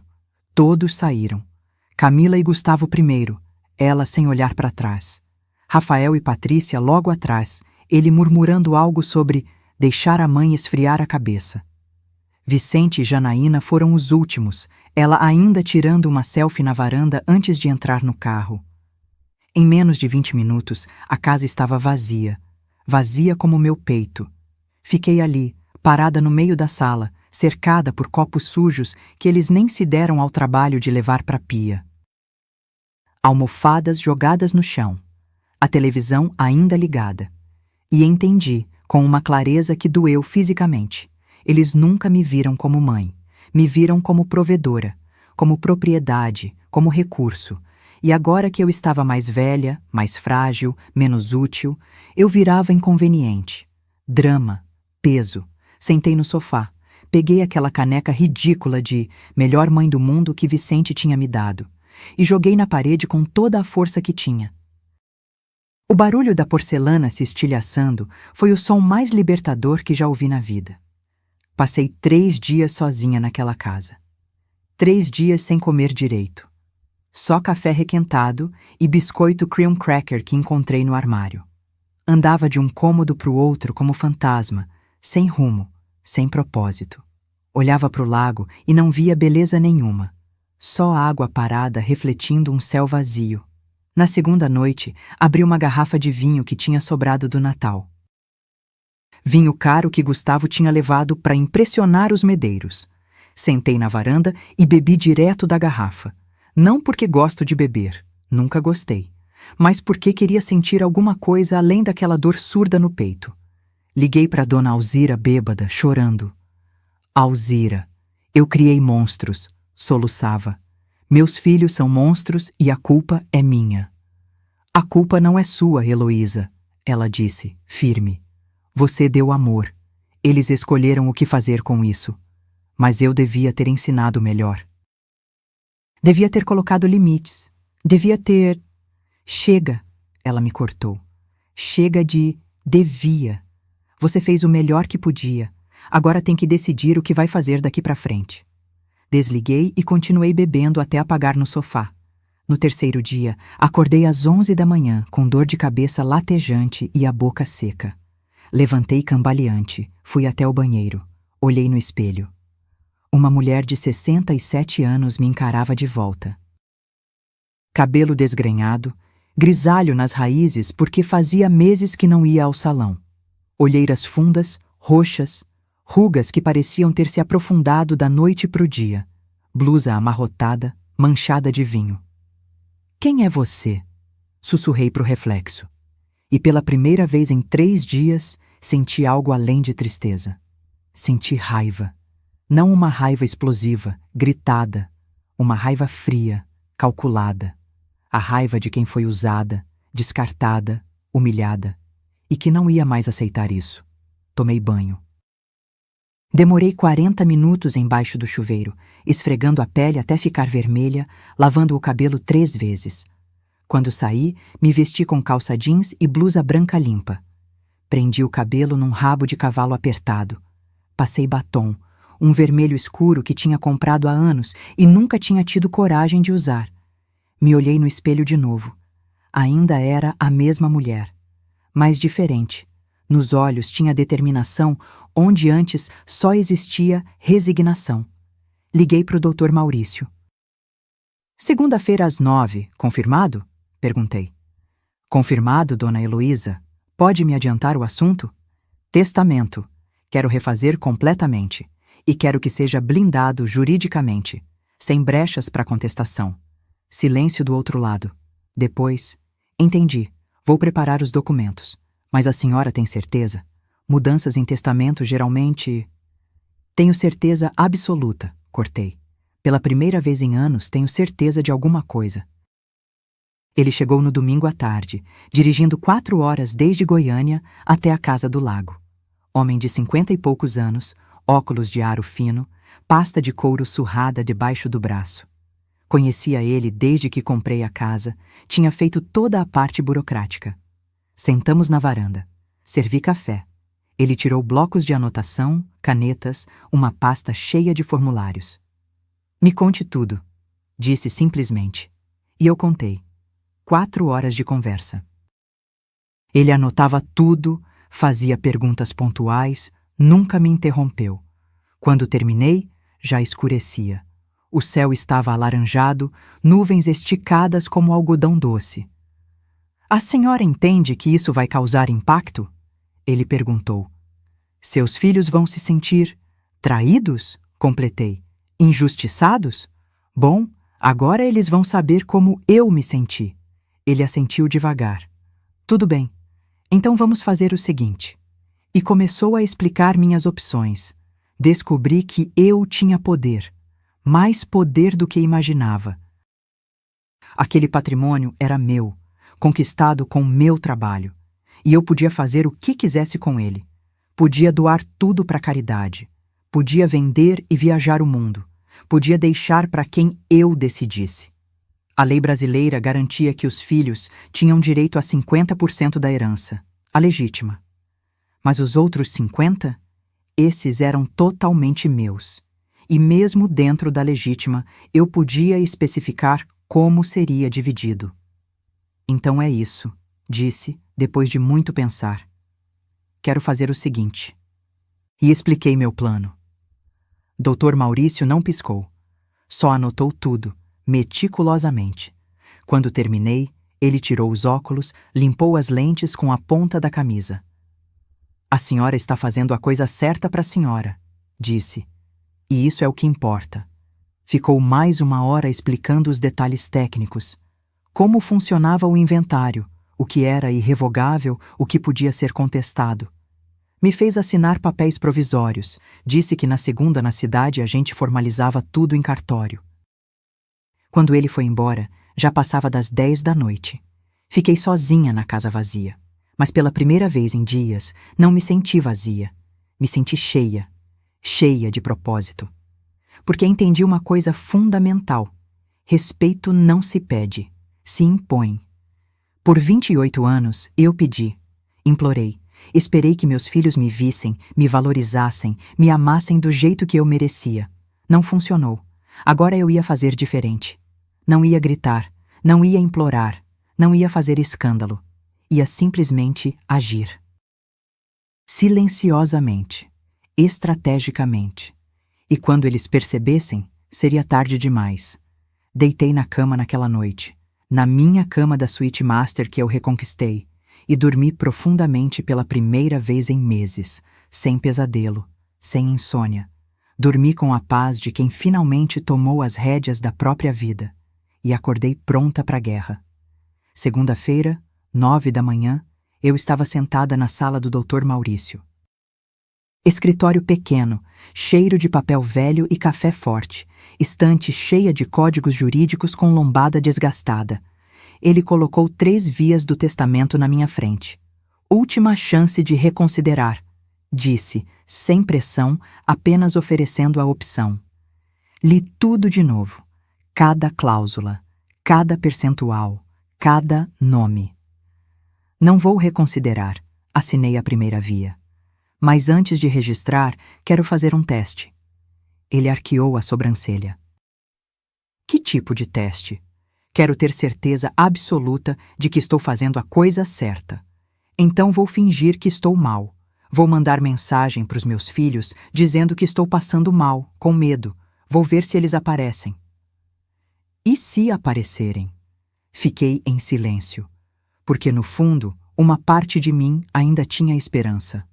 Todos saíram. Camila e Gustavo primeiro, ela sem olhar para trás. Rafael e Patrícia logo atrás, ele murmurando algo sobre deixar a mãe esfriar a cabeça. Vicente e Janaína foram os últimos, ela ainda tirando uma selfie na varanda antes de entrar no carro. Em menos de 20 minutos, a casa estava vazia. Vazia como meu peito. Fiquei ali, parada no meio da sala, cercada por copos sujos que eles nem se deram ao trabalho de levar para a pia. Almofadas jogadas no chão. A televisão ainda ligada. E entendi, com uma clareza que doeu fisicamente. Eles nunca me viram como mãe. Me viram como provedora, como propriedade, como recurso. E agora que eu estava mais velha, mais frágil, menos útil, eu virava inconveniente. Drama, peso. Sentei no sofá. Peguei aquela caneca ridícula de melhor mãe do mundo que Vicente tinha me dado e joguei na parede com toda a força que tinha. O barulho da porcelana se estilhaçando foi o som mais libertador que já ouvi na vida. Passei 3 dias sozinha naquela casa. 3 dias sem comer direito. Só café requentado e biscoito cream cracker que encontrei no armário. Andava de um cômodo para o outro como fantasma, sem rumo, sem propósito. Olhava para o lago e não via beleza nenhuma. Só água parada refletindo um céu vazio. Na segunda noite, abri uma garrafa de vinho que tinha sobrado do Natal. Vinho caro que Gustavo tinha levado para impressionar os medeiros. Sentei na varanda e bebi direto da garrafa. Não porque gosto de beber, nunca gostei, mas porque queria sentir alguma coisa além daquela dor surda no peito. Liguei para Dona Alzira bêbada, chorando. Alzira, eu criei monstros, soluçava. Meus filhos são monstros e a culpa é minha. A culpa não é sua, Heloísa, ela disse, firme. Você deu amor. Eles escolheram o que fazer com isso. Mas eu devia ter ensinado melhor. Devia ter colocado limites. Devia ter... Chega, ela me cortou. Chega de devia. Você fez o melhor que podia. Agora tem que decidir o que vai fazer daqui para frente. Desliguei e continuei bebendo até apagar no sofá. No terceiro dia, acordei às 11 da manhã, com dor de cabeça latejante e a boca seca. Levantei cambaleante, fui até o banheiro. Olhei no espelho. Uma mulher de 67 anos me encarava de volta. Cabelo desgrenhado, grisalho nas raízes porque fazia meses que não ia ao salão. Olheiras fundas, roxas, rugas que pareciam ter se aprofundado da noite pro dia. Blusa amarrotada, manchada de vinho. Quem é você? Sussurrei pro reflexo. E pela primeira vez em 3 dias, senti algo além de tristeza. Senti raiva. Não uma raiva explosiva, gritada. Uma raiva fria, calculada. A raiva de quem foi usada, descartada, humilhada. E que não ia mais aceitar isso. Tomei banho. Demorei 40 minutos embaixo do chuveiro, esfregando a pele até ficar vermelha, lavando o cabelo 3 vezes. Quando saí, me vesti com calça jeans e blusa branca limpa. Prendi o cabelo num rabo de cavalo apertado. Passei batom, um vermelho escuro que tinha comprado há anos e nunca tinha tido coragem de usar. Me olhei no espelho de novo. Ainda era a mesma mulher, mas diferente. Nos olhos tinha determinação onde antes só existia resignação. Liguei para o Dr. Maurício. Segunda-feira às 9, confirmado? Perguntei. Confirmado, dona Heloísa. Pode me adiantar o assunto? Testamento. Quero refazer completamente. E quero que seja blindado juridicamente, sem brechas para contestação. Silêncio do outro lado. Depois, entendi. Vou preparar os documentos. Mas a senhora tem certeza? Mudanças em testamento geralmente... Tenho certeza absoluta, cortei. Pela primeira vez em anos, tenho certeza de alguma coisa. Ele chegou no domingo à tarde, dirigindo 4 horas desde Goiânia até a casa do lago. Homem de 50 e poucos anos, óculos de aro fino, pasta de couro surrada debaixo do braço. Conhecia ele desde que comprei a casa, tinha feito toda a parte burocrática. Sentamos na varanda. Servi café. Ele tirou blocos de anotação, canetas, uma pasta cheia de formulários. Me conte tudo, disse simplesmente. E eu contei. 4 horas de conversa. Ele anotava tudo, fazia perguntas pontuais, nunca me interrompeu. Quando terminei, já escurecia. O céu estava alaranjado, nuvens esticadas como algodão doce. A senhora entende que isso vai causar impacto? Ele perguntou. Seus filhos vão se sentir traídos? Completei. Injustiçados? Bom, agora eles vão saber como eu me senti. Ele assentiu devagar. Tudo bem. Então vamos fazer o seguinte. E começou a explicar minhas opções. Descobri que eu tinha poder. Mais poder do que imaginava. Aquele patrimônio era meu, conquistado com meu trabalho. E eu podia fazer o que quisesse com ele. Podia doar tudo para a caridade. Podia vender e viajar o mundo. Podia deixar para quem eu decidisse. A lei brasileira garantia que os filhos tinham direito a 50% da herança, a legítima. Mas os outros 50%, esses eram totalmente meus. E mesmo dentro da legítima, eu podia especificar como seria dividido. Então é isso, disse, depois de muito pensar. Quero fazer o seguinte. E expliquei meu plano. Dr. Maurício não piscou. Só anotou tudo, meticulosamente. Quando terminei, ele tirou os óculos, limpou as lentes com a ponta da camisa. A senhora está fazendo a coisa certa para a senhora, disse. E isso é o que importa. Ficou mais 1 hora explicando os detalhes técnicos. Como funcionava o inventário, o que era irrevogável, o que podia ser contestado. Me fez assinar papéis provisórios. Disse que na segunda na cidade a gente formalizava tudo em cartório. Quando ele foi embora, já passava das 10 da noite. Fiquei sozinha na casa vazia. Mas pela primeira vez em dias, não me senti vazia. Me senti cheia. Cheia de propósito. Porque entendi uma coisa fundamental. Respeito não se pede, se impõe. Por 28 anos, eu pedi, implorei, esperei que meus filhos me vissem, me valorizassem, me amassem do jeito que eu merecia. Não funcionou. Agora eu ia fazer diferente. Não ia gritar, não ia implorar, não ia fazer escândalo. Ia simplesmente agir. Silenciosamente, estrategicamente. E quando eles percebessem, seria tarde demais. Deitei na cama naquela noite, na minha cama da suíte master que eu reconquistei, e dormi profundamente pela primeira vez em meses, sem pesadelo, sem insônia. Dormi com a paz de quem finalmente tomou as rédeas da própria vida, e acordei pronta para a guerra. Segunda-feira, 9 da manhã, eu estava sentada na sala do Dr. Maurício. Escritório pequeno, cheiro de papel velho e café forte, estante cheia de códigos jurídicos com lombada desgastada. Ele colocou 3 vias do testamento na minha frente. Última chance de reconsiderar, disse, sem pressão, apenas oferecendo a opção. Li tudo de novo. Cada cláusula, cada percentual, cada nome. Não vou reconsiderar, assinei a primeira via. Mas antes de registrar, quero fazer um teste. Ele arqueou a sobrancelha. Que tipo de teste? Quero ter certeza absoluta de que estou fazendo a coisa certa. Então vou fingir que estou mal. Vou mandar mensagem para os meus filhos dizendo que estou passando mal, com medo. Vou ver se eles aparecem. E se aparecerem? Fiquei em silêncio. Porque, no fundo, uma parte de mim ainda tinha esperança.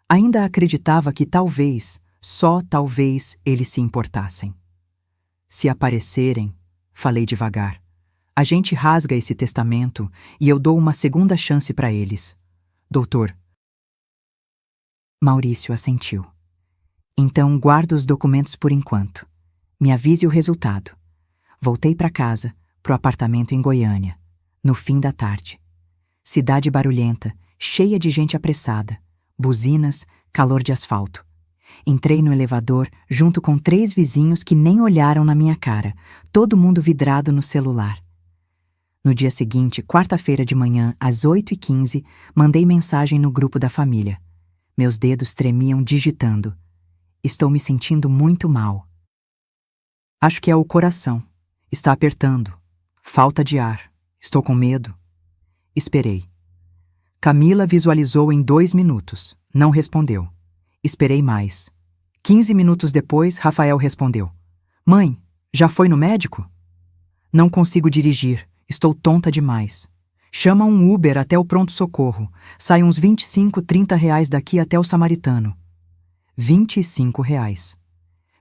Ainda acreditava que talvez, só talvez, eles se importassem. Se aparecerem, falei devagar, a gente rasga esse testamento e eu dou uma segunda chance para eles. Doutor. Maurício assentiu. Então guardo os documentos por enquanto. Me avise o resultado. Voltei para casa, pro apartamento em Goiânia, no fim da tarde. Cidade barulhenta, cheia de gente apressada, buzinas, calor de asfalto. Entrei no elevador junto com 3 vizinhos que nem olharam na minha cara, todo mundo vidrado no celular. No dia seguinte, quarta-feira de manhã, às 8h15, mandei mensagem no grupo da família. Meus dedos tremiam digitando. Estou me sentindo muito mal. Acho que é o coração. Está apertando. Falta de ar. Estou com medo. Esperei. Camila visualizou em 2 minutos. Não respondeu. Esperei mais. 15 minutos depois, Rafael respondeu. Mãe, já foi no médico? Não consigo dirigir. Estou tonta demais. Chama um Uber até o pronto-socorro. Sai uns 25, 30 reais daqui até o Samaritano. 25 reais.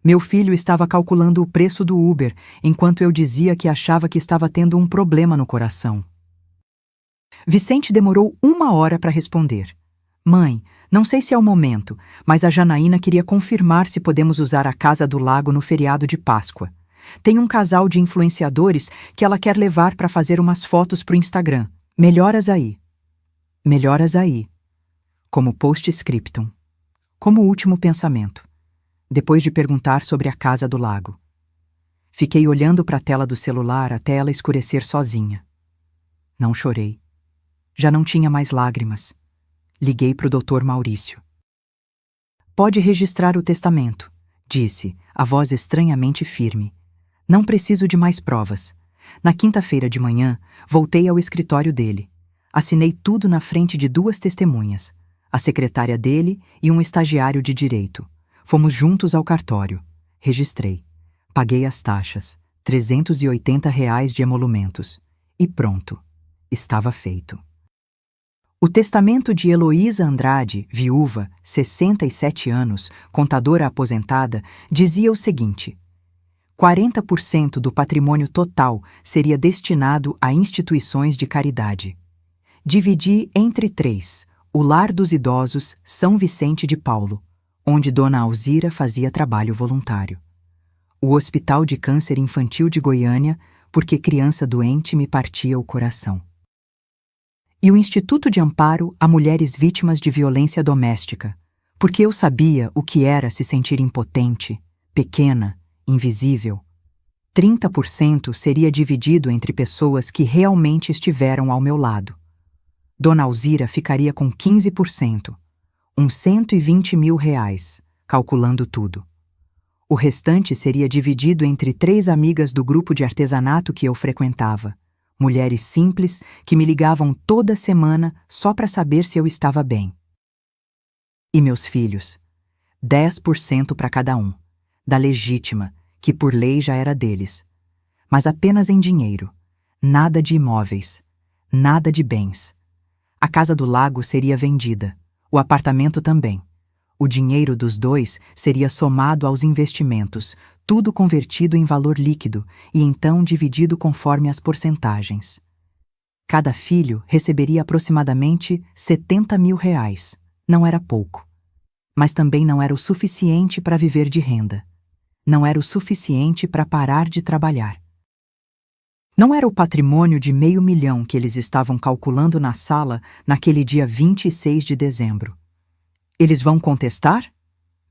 Meu filho estava calculando o preço do Uber, enquanto eu dizia que achava que estava tendo um problema no coração. Vicente demorou 1 hora para responder. Mãe, não sei se é o momento, mas a Janaína queria confirmar se podemos usar a Casa do Lago no feriado de Páscoa. Tem um casal de influenciadores que ela quer levar para fazer umas fotos pro Instagram. Melhoras aí. Melhoras aí. Como post-scriptum. Como último pensamento. Depois de perguntar sobre a Casa do Lago. Fiquei olhando para a tela do celular até ela escurecer sozinha. Não chorei. Já não tinha mais lágrimas. Liguei para o Dr. Maurício. Pode registrar o testamento, disse, a voz estranhamente firme. Não preciso de mais provas. Na quinta-feira de manhã, voltei ao escritório dele. Assinei tudo na frente de 2 testemunhas, a secretária dele e um estagiário de direito. Fomos juntos ao cartório. Registrei. Paguei as taxas, R$ 380 de emolumentos. E pronto. Estava feito. O testamento de Heloísa Andrade, viúva, 67 anos, contadora aposentada, dizia o seguinte: 40% do patrimônio total seria destinado a instituições de caridade. Dividi entre 3, o Lar dos Idosos São Vicente de Paulo, onde Dona Alzira fazia trabalho voluntário. O Hospital de Câncer Infantil de Goiânia, porque criança doente me partia o coração. E o Instituto de Amparo a Mulheres Vítimas de Violência Doméstica, porque eu sabia o que era se sentir impotente, pequena, invisível. 30% seria dividido entre pessoas que realmente estiveram ao meu lado. Dona Alzira ficaria com 15%, uns R$ 120 mil, calculando tudo. O restante seria dividido entre 3 amigas do grupo de artesanato que eu frequentava, mulheres simples que me ligavam toda semana só para saber se eu estava bem. E meus filhos? 10% para cada um, da legítima, que por lei já era deles. Mas apenas em dinheiro, nada de imóveis, nada de bens. A Casa do Lago seria vendida, o apartamento também. O dinheiro dos 2 seria somado aos investimentos, tudo convertido em valor líquido e então dividido conforme as porcentagens. Cada filho receberia aproximadamente R$ 70 mil. Não era pouco. Mas também não era o suficiente para viver de renda. Não era o suficiente para parar de trabalhar. Não era o patrimônio de R$ 500 mil que eles estavam calculando na sala naquele dia 26 de dezembro. Eles vão contestar?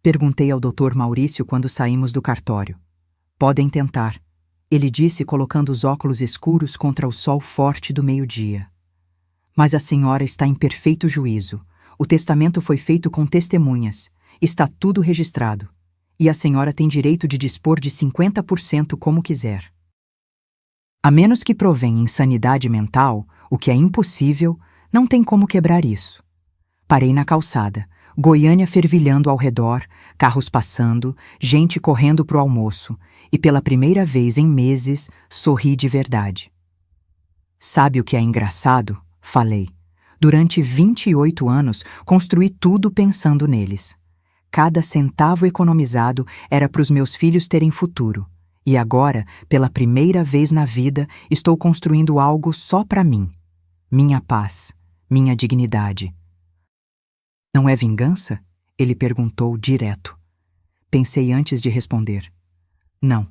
Perguntei ao Dr. Maurício quando saímos do cartório. Podem tentar, ele disse colocando os óculos escuros contra o sol forte do meio-dia. Mas a senhora está em perfeito juízo. O testamento foi feito com testemunhas. Está tudo registrado. E a senhora tem direito de dispor de 50% como quiser. A menos que provém insanidade mental, o que é impossível, não tem como quebrar isso. Parei na calçada. Goiânia fervilhando ao redor, carros passando, gente correndo pro almoço, e pela primeira vez em meses, sorri de verdade. Sabe o que é engraçado? Falei. Durante 28 anos, construí tudo pensando neles. Cada centavo economizado era para os meus filhos terem futuro. E agora, pela primeira vez na vida, estou construindo algo só para mim. Minha paz, minha dignidade. Não é vingança? Ele perguntou direto. Pensei antes de responder. Não.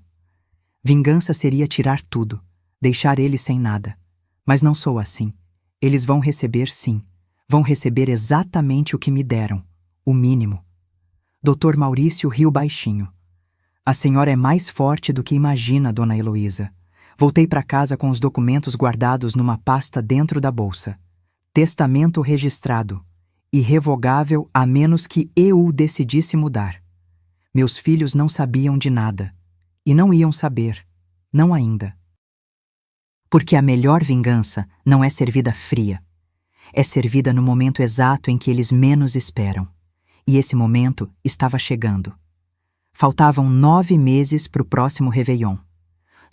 Vingança seria tirar tudo, deixar eles sem nada. Mas não sou assim. Eles vão receber sim. Vão receber exatamente o que me deram, o mínimo. Dr. Maurício riu baixinho. A senhora é mais forte do que imagina, dona Heloísa. Voltei para casa com os documentos guardados numa pasta dentro da bolsa. Testamento registrado. irrevogável a menos que eu decidisse mudar. Meus filhos não sabiam de nada. E não iam saber. Não ainda. Porque a melhor vingança não é servida fria. É servida no momento exato em que eles menos esperam. E esse momento estava chegando. Faltavam 9 meses para o próximo Réveillon.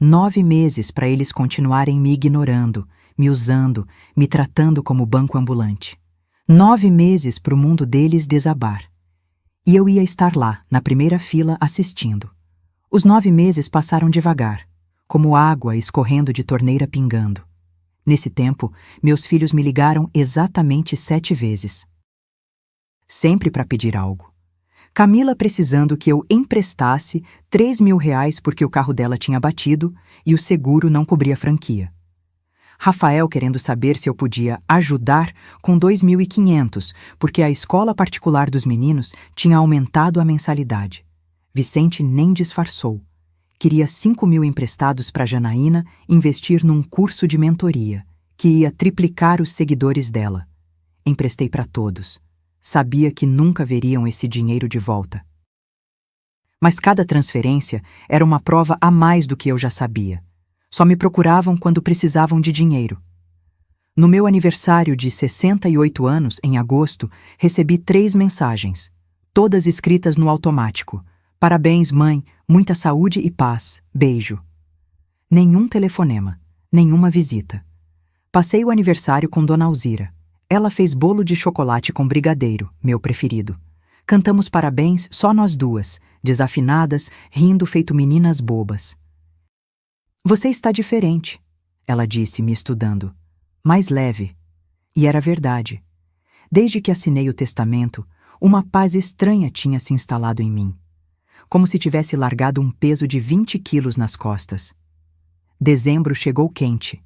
9 meses para eles continuarem me ignorando, me usando, me tratando como banco ambulante. 9 meses para o mundo deles desabar. E eu ia estar lá, na primeira fila, assistindo. Os 9 meses passaram devagar, como água escorrendo de torneira pingando. Nesse tempo, meus filhos me ligaram exatamente 7 vezes. Sempre para pedir algo. Camila precisando que eu emprestasse R$ 3.000 porque o carro dela tinha batido e o seguro não cobria a franquia. Rafael querendo saber se eu podia ajudar com 2.500 porque a escola particular dos meninos tinha aumentado a mensalidade. Vicente nem disfarçou. Queria 5.000 emprestados para Janaína investir num curso de mentoria, que ia triplicar os seguidores dela. Emprestei para todos. Sabia que nunca veriam esse dinheiro de volta. Mas cada transferência era uma prova a mais do que eu já sabia. Só me procuravam quando precisavam de dinheiro. No meu aniversário de 68 anos, em agosto, recebi 3 mensagens, todas escritas no automático. Parabéns, mãe, muita saúde e paz, beijo. Nenhum telefonema, nenhuma visita. Passei o aniversário com Dona Alzira. Ela fez bolo de chocolate com brigadeiro, meu preferido. Cantamos parabéns só nós duas, desafinadas, rindo feito meninas bobas. Você está diferente, ela disse, me estudando. Mais leve. E era verdade. Desde que assinei o testamento, uma paz estranha tinha se instalado em mim. Como se tivesse largado um peso de 20 quilos nas costas. Dezembro chegou quente.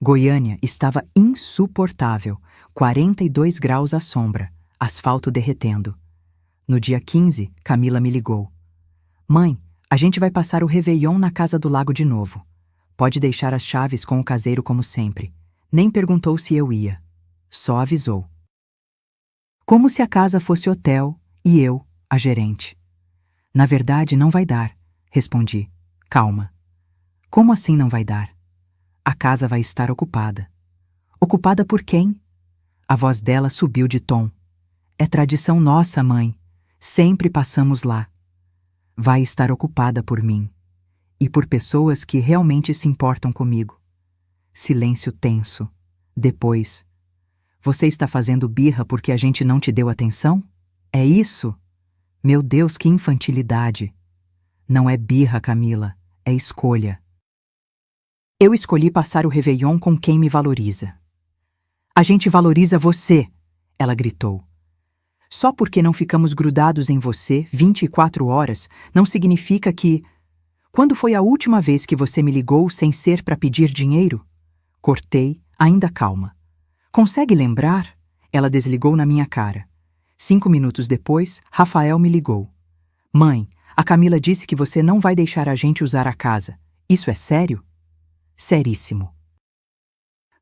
Goiânia estava insuportável, 42 graus à sombra, asfalto derretendo. No dia 15, Camila me ligou. Mãe, a gente vai passar o Réveillon na casa do lago de novo. Pode deixar as chaves com o caseiro como sempre. Nem perguntou se eu ia. Só avisou. Como se a casa fosse hotel e eu, a gerente. Na verdade, não vai dar, respondi. Calma. Como assim não vai dar? A casa vai estar ocupada. Ocupada por quem? A voz dela subiu de tom. É tradição nossa, mãe. Sempre passamos lá. Vai estar ocupada por mim. E por pessoas que realmente se importam comigo. Silêncio tenso. Depois. Você está fazendo birra porque a gente não te deu atenção? É isso? Meu Deus, que infantilidade. Não é birra, Camila. É escolha. Eu escolhi passar o Réveillon com quem me valoriza. A gente valoriza você, ela gritou. Só porque não ficamos grudados em você 24 horas, não significa que... Quando foi a última vez que você me ligou sem ser para pedir dinheiro? Cortei, ainda calma. Consegue lembrar? Ela desligou na minha cara. 5 minutos depois, Rafael me ligou. Mãe, a Camila disse que você não vai deixar a gente usar a casa. Isso é sério? Seríssimo.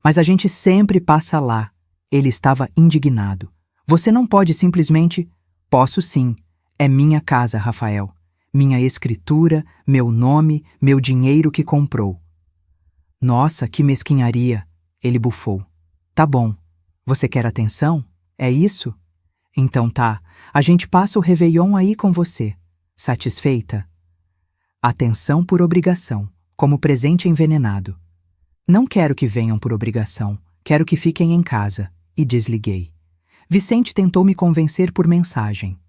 Mas a gente sempre passa lá. Ele estava indignado. Você não pode simplesmente... Posso sim. É minha casa, Rafael. Minha escritura, meu nome, meu dinheiro que comprou. Nossa, que mesquinharia. Ele bufou. Tá bom. Você quer atenção? É isso? Então tá. A gente passa o Réveillon aí com você. Satisfeita? Atenção por obrigação, como presente envenenado. Não quero que venham por obrigação. Quero que fiquem em casa. E desliguei. Vicente tentou me convencer por mensagem.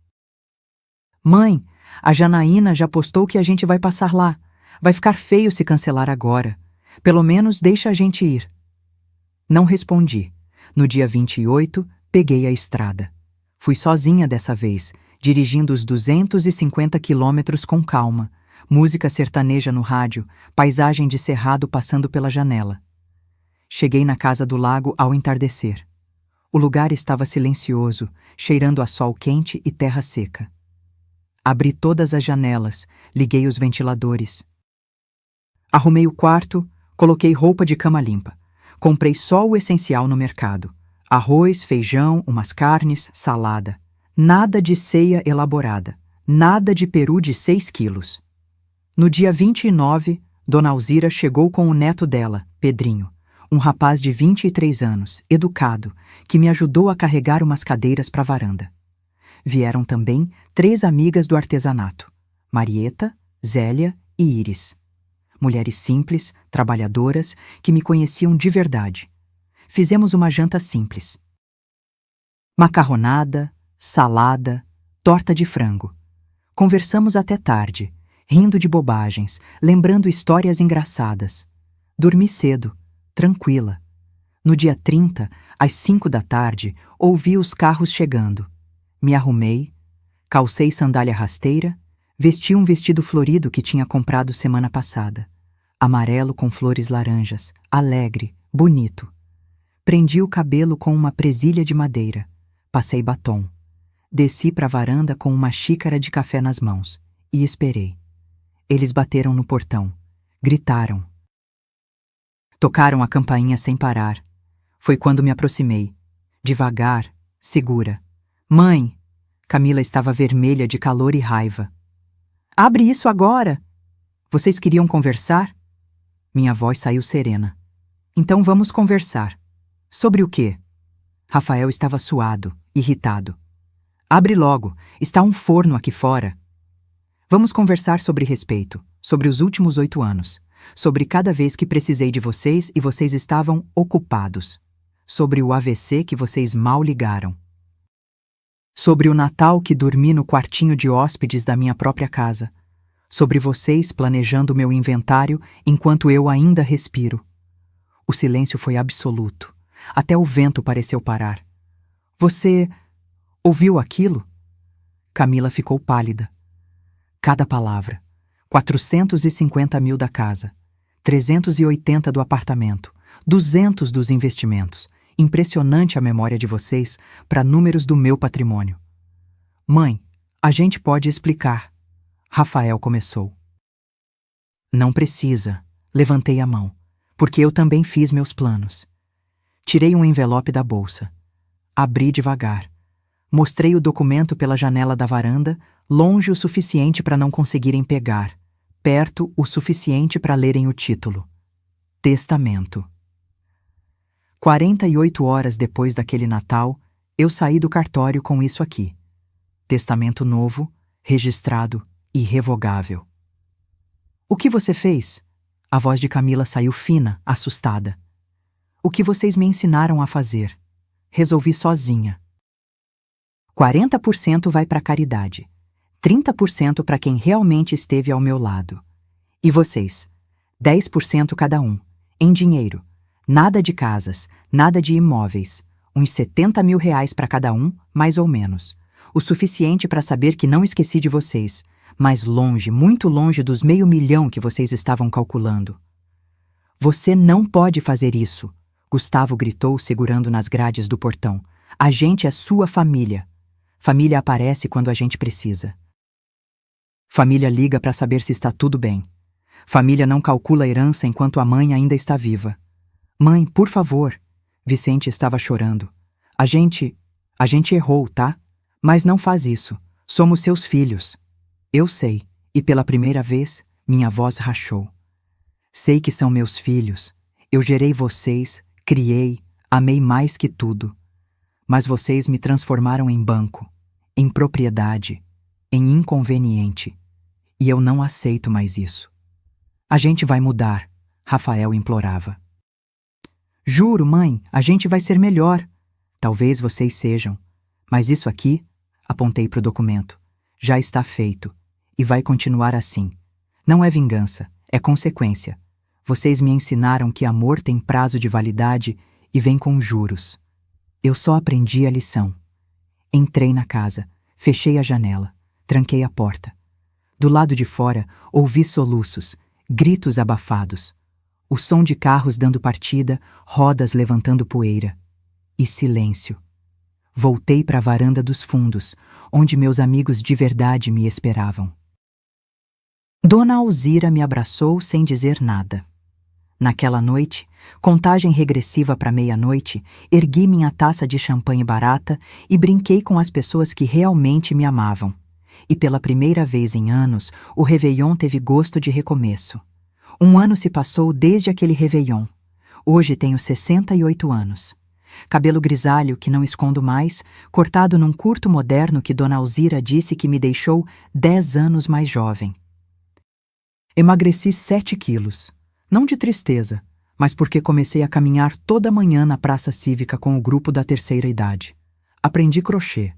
Mãe, a Janaína já postou que a gente vai passar lá. Vai ficar feio se cancelar agora. Pelo menos deixa a gente ir. Não respondi. No dia 28, peguei a estrada. Fui sozinha dessa vez, dirigindo os 250 quilômetros com calma. Música sertaneja no rádio, paisagem de cerrado passando pela janela. Cheguei na casa do lago ao entardecer. O lugar estava silencioso, cheirando a sol quente e terra seca. Abri todas as janelas, liguei os ventiladores. Arrumei o quarto, coloquei roupa de cama limpa. Comprei só o essencial no mercado. Arroz, feijão, umas carnes, salada. Nada de ceia elaborada. Nada de peru de 6 quilos. No dia 29, Dona Alzira chegou com o neto dela, Pedrinho, um rapaz de 23 anos, educado, que me ajudou a carregar umas cadeiras para a varanda. Vieram também 3 amigas do artesanato, Marieta, Zélia e Íris. Mulheres simples, trabalhadoras, que me conheciam de verdade. Fizemos uma janta simples. Macarronada, salada, torta de frango. Conversamos até tarde, rindo de bobagens, lembrando histórias engraçadas. Dormi cedo, tranquila. No dia 30, às 5 da tarde, ouvi os carros chegando. Me arrumei, calcei sandália rasteira, vesti um vestido florido que tinha comprado semana passada. Amarelo com flores laranjas, alegre, bonito. Prendi o cabelo com uma presilha de madeira. Passei batom. Desci para a varanda com uma xícara de café nas mãos e esperei. Eles bateram no portão. Gritaram. Tocaram a campainha sem parar. Foi quando me aproximei. Devagar, segura. Mãe! Camila estava vermelha de calor e raiva. Abre isso agora! Vocês queriam conversar? Minha voz saiu serena. Então vamos conversar. Sobre o quê? Rafael estava suado, irritado. Abre logo, está um forno aqui fora. Vamos conversar sobre respeito, sobre os últimos 8 anos, sobre cada vez que precisei de vocês e vocês estavam ocupados, sobre o AVC que vocês mal ligaram, sobre o Natal que dormi no quartinho de hóspedes da minha própria casa, sobre vocês planejando meu inventário enquanto eu ainda respiro. O silêncio foi absoluto. Até o vento pareceu parar. Você ouviu aquilo? Camila ficou pálida. Cada palavra. 450 mil da casa, 380 do apartamento, 200 dos investimentos. Impressionante a memória de vocês para números do meu patrimônio. Mãe, a gente pode explicar. Rafael começou. Não precisa. Levantei a mão, porque eu também fiz meus planos. Tirei um envelope da bolsa. Abri devagar. Mostrei o documento pela janela da varanda, longe o suficiente para não conseguirem pegar, perto o suficiente para lerem o título. Testamento. 48 horas depois daquele Natal, eu saí do cartório com isso aqui. Testamento novo, registrado, irrevogável. O que você fez? A voz de Camila saiu fina, assustada. O que vocês me ensinaram a fazer? Resolvi sozinha. 40% vai para caridade, 30% para quem realmente esteve ao meu lado. E vocês? 10% cada um, em dinheiro. Nada de casas, nada de imóveis. Uns 70 mil reais para cada um, mais ou menos. O suficiente para saber que não esqueci de vocês, mas longe, muito longe dos 500 mil que vocês estavam calculando. Você não pode fazer isso, Gustavo gritou segurando nas grades do portão. A gente é sua família. Família aparece quando a gente precisa. Família liga para saber se está tudo bem. Família não calcula a herança enquanto a mãe ainda está viva. Mãe, por favor. Vicente estava chorando. A gente errou, tá? Mas não faz isso. Somos seus filhos. Eu sei, e pela primeira vez, minha voz rachou. Sei que são meus filhos. Eu gerei vocês, criei, amei mais que tudo. Mas vocês me transformaram em banco, em propriedade, em inconveniente. E eu não aceito mais isso. A gente vai mudar, Rafael implorava. Juro, mãe, a gente vai ser melhor. Talvez vocês sejam. Mas isso aqui, apontei para o documento, já está feito. E vai continuar assim. Não é vingança, é consequência. Vocês me ensinaram que amor tem prazo de validade e vem com juros. Eu só aprendi a lição. Entrei na casa, fechei a janela, tranquei a porta. Do lado de fora, ouvi soluços, gritos abafados. O som de carros dando partida, rodas levantando poeira. E silêncio. Voltei para a varanda dos fundos, onde meus amigos de verdade me esperavam. Dona Alzira me abraçou sem dizer nada. Naquela noite, contagem regressiva para meia-noite, ergui minha taça de champanhe barata e brinquei com as pessoas que realmente me amavam. E pela primeira vez em anos, o Réveillon teve gosto de recomeço. Um ano se passou desde aquele Réveillon. Hoje tenho 68 anos. Cabelo grisalho que não escondo mais, cortado num curto moderno que Dona Alzira disse que me deixou 10 anos mais jovem. Emagreci 7 quilos. Não de tristeza, mas porque comecei a caminhar toda manhã na praça cívica com o grupo da terceira idade. Aprendi crochê.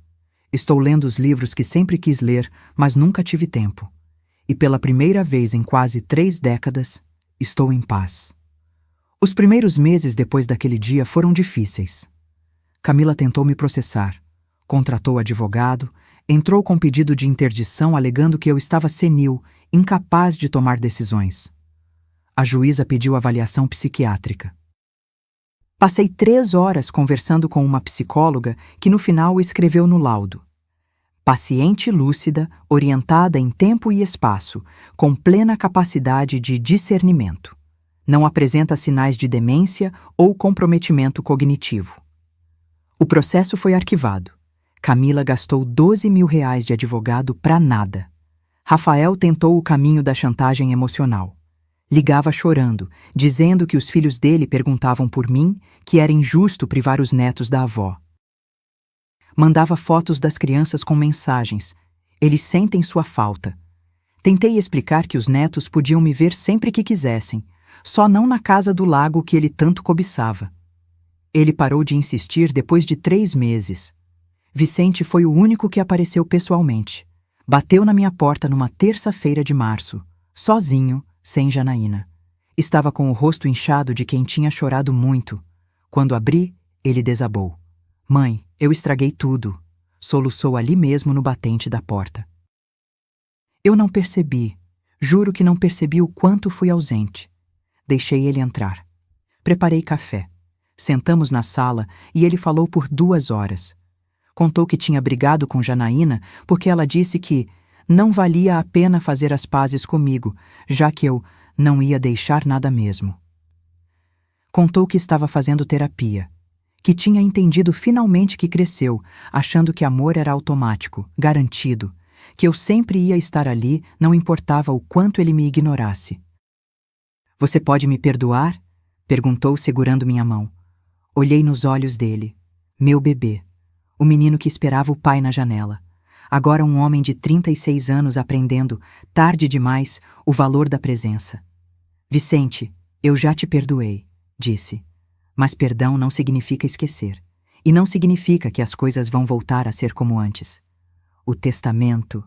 Estou lendo os livros que sempre quis ler, mas nunca tive tempo. E pela primeira vez em quase 3 décadas, estou em paz. Os primeiros meses depois daquele dia foram difíceis. Camila tentou me processar, contratou advogado, entrou com pedido de interdição alegando que eu estava senil, incapaz de tomar decisões. A juíza pediu avaliação psiquiátrica. Passei 3 horas conversando com uma psicóloga que no final escreveu no laudo: paciente lúcida, orientada em tempo e espaço, com plena capacidade de discernimento. Não apresenta sinais de demência ou comprometimento cognitivo. O processo foi arquivado. Camila gastou R$12.000 de advogado para nada. Rafael tentou o caminho da chantagem emocional. Ligava chorando, dizendo que os filhos dele perguntavam por mim, que era injusto privar os netos da avó. Mandava fotos das crianças com mensagens. Eles sentem sua falta. Tentei explicar que os netos podiam me ver sempre que quisessem, só não na casa do lago que ele tanto cobiçava. Ele parou de insistir depois de 3 meses. Vicente foi o único que apareceu pessoalmente. Bateu na minha porta numa terça-feira de março, sozinho, sem Janaína. Estava com o rosto inchado de quem tinha chorado muito. Quando abri, ele desabou. Mãe, eu estraguei tudo, soluçou ali mesmo no batente da porta. Eu não percebi, juro que não percebi o quanto fui ausente. Deixei ele entrar. Preparei café. Sentamos na sala e ele falou por 2 horas. Contou que tinha brigado com Janaína porque ela disse que não valia a pena fazer as pazes comigo, já que eu não ia deixar nada mesmo. Contou que estava fazendo terapia, que tinha entendido finalmente que cresceu, achando que amor era automático, garantido, que eu sempre ia estar ali, não importava o quanto ele me ignorasse. Você pode me perdoar? Perguntou segurando minha mão. Olhei nos olhos dele. Meu bebê. O menino que esperava o pai na janela. Agora um homem de 36 anos aprendendo, tarde demais, o valor da presença. Vicente, eu já te perdoei, disse. Mas perdão não significa esquecer. E não significa que as coisas vão voltar a ser como antes. O testamento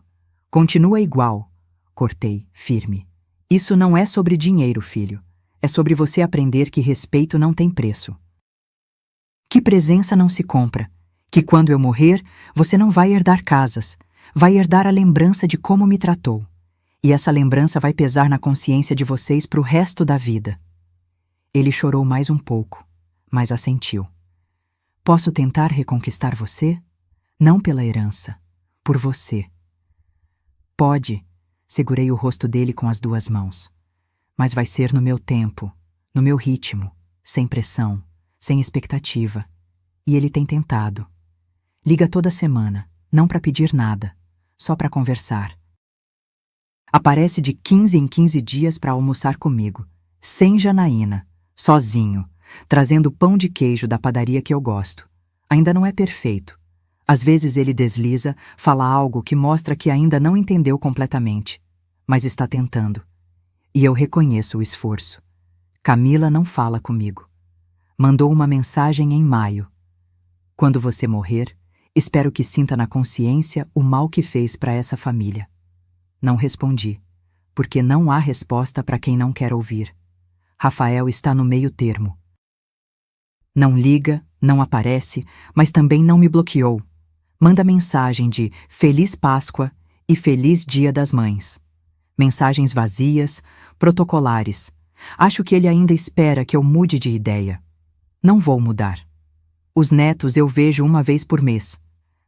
continua igual. Cortei, firme. Isso não é sobre dinheiro, filho. É sobre você aprender que respeito não tem preço. Que presença não se compra. Que quando eu morrer, você não vai herdar casas. Vai herdar a lembrança de como me tratou. E essa lembrança vai pesar na consciência de vocês pro resto da vida. Ele chorou mais um pouco, mas assentiu. Posso tentar reconquistar você? Não pela herança, por você. Pode. Segurei o rosto dele com as 2 mãos. Mas vai ser no meu tempo, no meu ritmo, sem pressão, sem expectativa. E ele tem tentado. Liga toda semana, não para pedir nada, só para conversar. Aparece de 15 em 15 dias para almoçar comigo, sem Janaína, sozinho, trazendo pão de queijo da padaria que eu gosto. Ainda não é perfeito. Às vezes ele desliza, fala algo que mostra que ainda não entendeu completamente, mas está tentando. E eu reconheço o esforço. Camila não fala comigo. Mandou uma mensagem em maio. Quando você morrer, espero que sinta na consciência o mal que fez para essa família. Não respondi, porque não há resposta para quem não quer ouvir. Rafael está no meio termo. Não liga, não aparece, mas também não me bloqueou. Manda mensagem de Feliz Páscoa e Feliz Dia das Mães. Mensagens vazias, protocolares. Acho que ele ainda espera que eu mude de ideia. Não vou mudar. Os netos eu vejo uma vez por mês.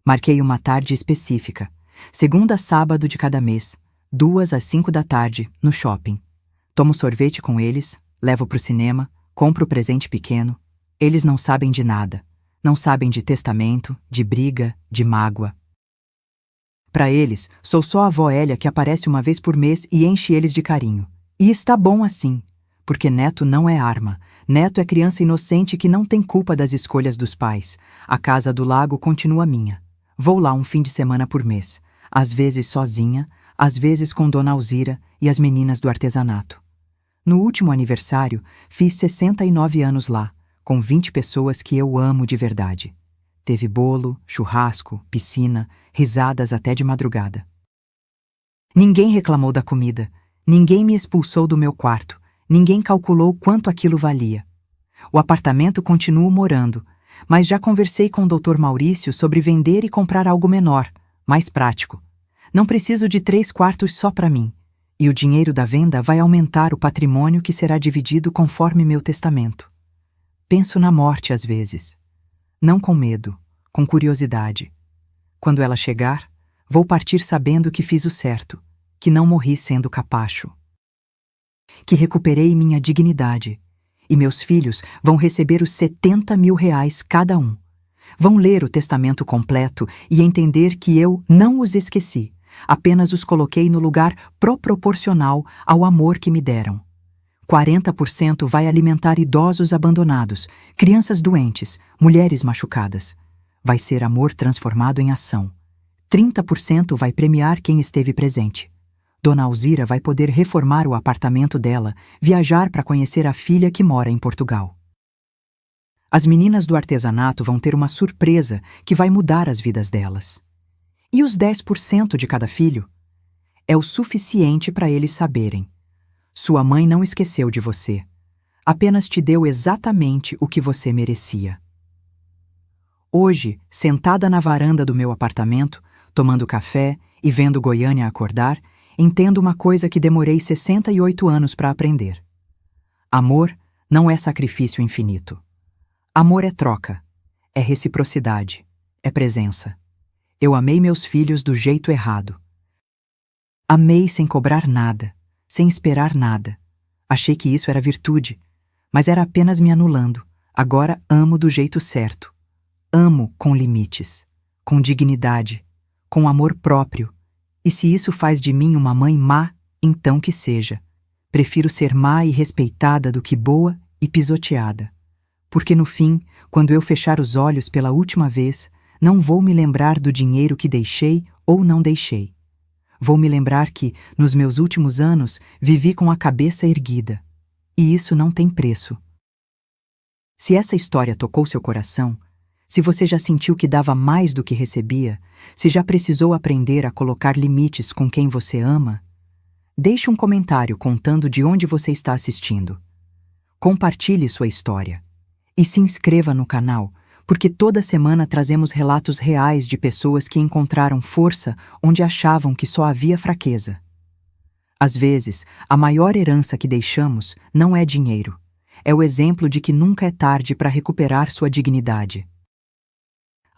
Marquei uma tarde específica, segunda a sábado de cada mês, 2 às 5 da tarde, no shopping. Tomo sorvete com eles, levo pro cinema, compro presente pequeno. Eles não sabem de nada. Não sabem de testamento, de briga, de mágoa. Para eles, sou só a avó Hélia que aparece uma vez por mês e enche eles de carinho. E está bom assim, porque neto não é arma. Neto é criança inocente que não tem culpa das escolhas dos pais. A casa do lago continua minha. Vou lá um fim de semana por mês. Às vezes sozinha, às vezes com Dona Alzira e as meninas do artesanato. No último aniversário, fiz 69 anos lá, com 20 pessoas que eu amo de verdade. Teve bolo, churrasco, piscina, risadas até de madrugada. Ninguém reclamou da comida, ninguém me expulsou do meu quarto, ninguém calculou quanto aquilo valia. O apartamento continuo morando, mas já conversei com o Dr. Maurício sobre vender e comprar algo menor, mais prático. Não preciso de 3 quartos só para mim, e o dinheiro da venda vai aumentar o patrimônio que será dividido conforme meu testamento. Penso na morte às vezes. Não com medo, com curiosidade. Quando ela chegar, vou partir sabendo que fiz o certo, que não morri sendo capacho. Que recuperei minha dignidade, e meus filhos vão receber os 70 mil reais cada um. Vão ler o testamento completo e entender que eu não os esqueci, apenas os coloquei no lugar proporcional ao amor que me deram. 40% vai alimentar idosos abandonados, crianças doentes, mulheres machucadas. Vai ser amor transformado em ação. 30% vai premiar quem esteve presente. Dona Alzira vai poder reformar o apartamento dela, viajar para conhecer a filha que mora em Portugal. As meninas do artesanato vão ter uma surpresa que vai mudar as vidas delas. E os 10% de cada filho? É o suficiente para eles saberem. Sua mãe não esqueceu de você. Apenas te deu exatamente o que você merecia. Hoje, sentada na varanda do meu apartamento, tomando café e vendo Goiânia acordar, entendo uma coisa que demorei 68 anos para aprender. Amor não é sacrifício infinito. Amor é troca, é reciprocidade, é presença. Eu amei meus filhos do jeito errado. Amei sem cobrar nada, sem esperar nada. Achei que isso era virtude, mas era apenas me anulando. Agora amo do jeito certo. Amo com limites, com dignidade, com amor próprio. E se isso faz de mim uma mãe má, então que seja. Prefiro ser má e respeitada do que boa e pisoteada. Porque no fim, quando eu fechar os olhos pela última vez, não vou me lembrar do dinheiro que deixei ou não deixei. Vou me lembrar que, nos meus últimos anos, vivi com a cabeça erguida. E isso não tem preço. Se essa história tocou seu coração, se você já sentiu que dava mais do que recebia, se já precisou aprender a colocar limites com quem você ama, deixe um comentário contando de onde você está assistindo. Compartilhe sua história. E se inscreva no canal, porque toda semana trazemos relatos reais de pessoas que encontraram força onde achavam que só havia fraqueza. Às vezes, a maior herança que deixamos não é dinheiro. É o exemplo de que nunca é tarde para recuperar sua dignidade.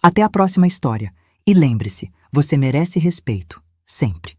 Até a próxima história. E lembre-se, você merece respeito, sempre.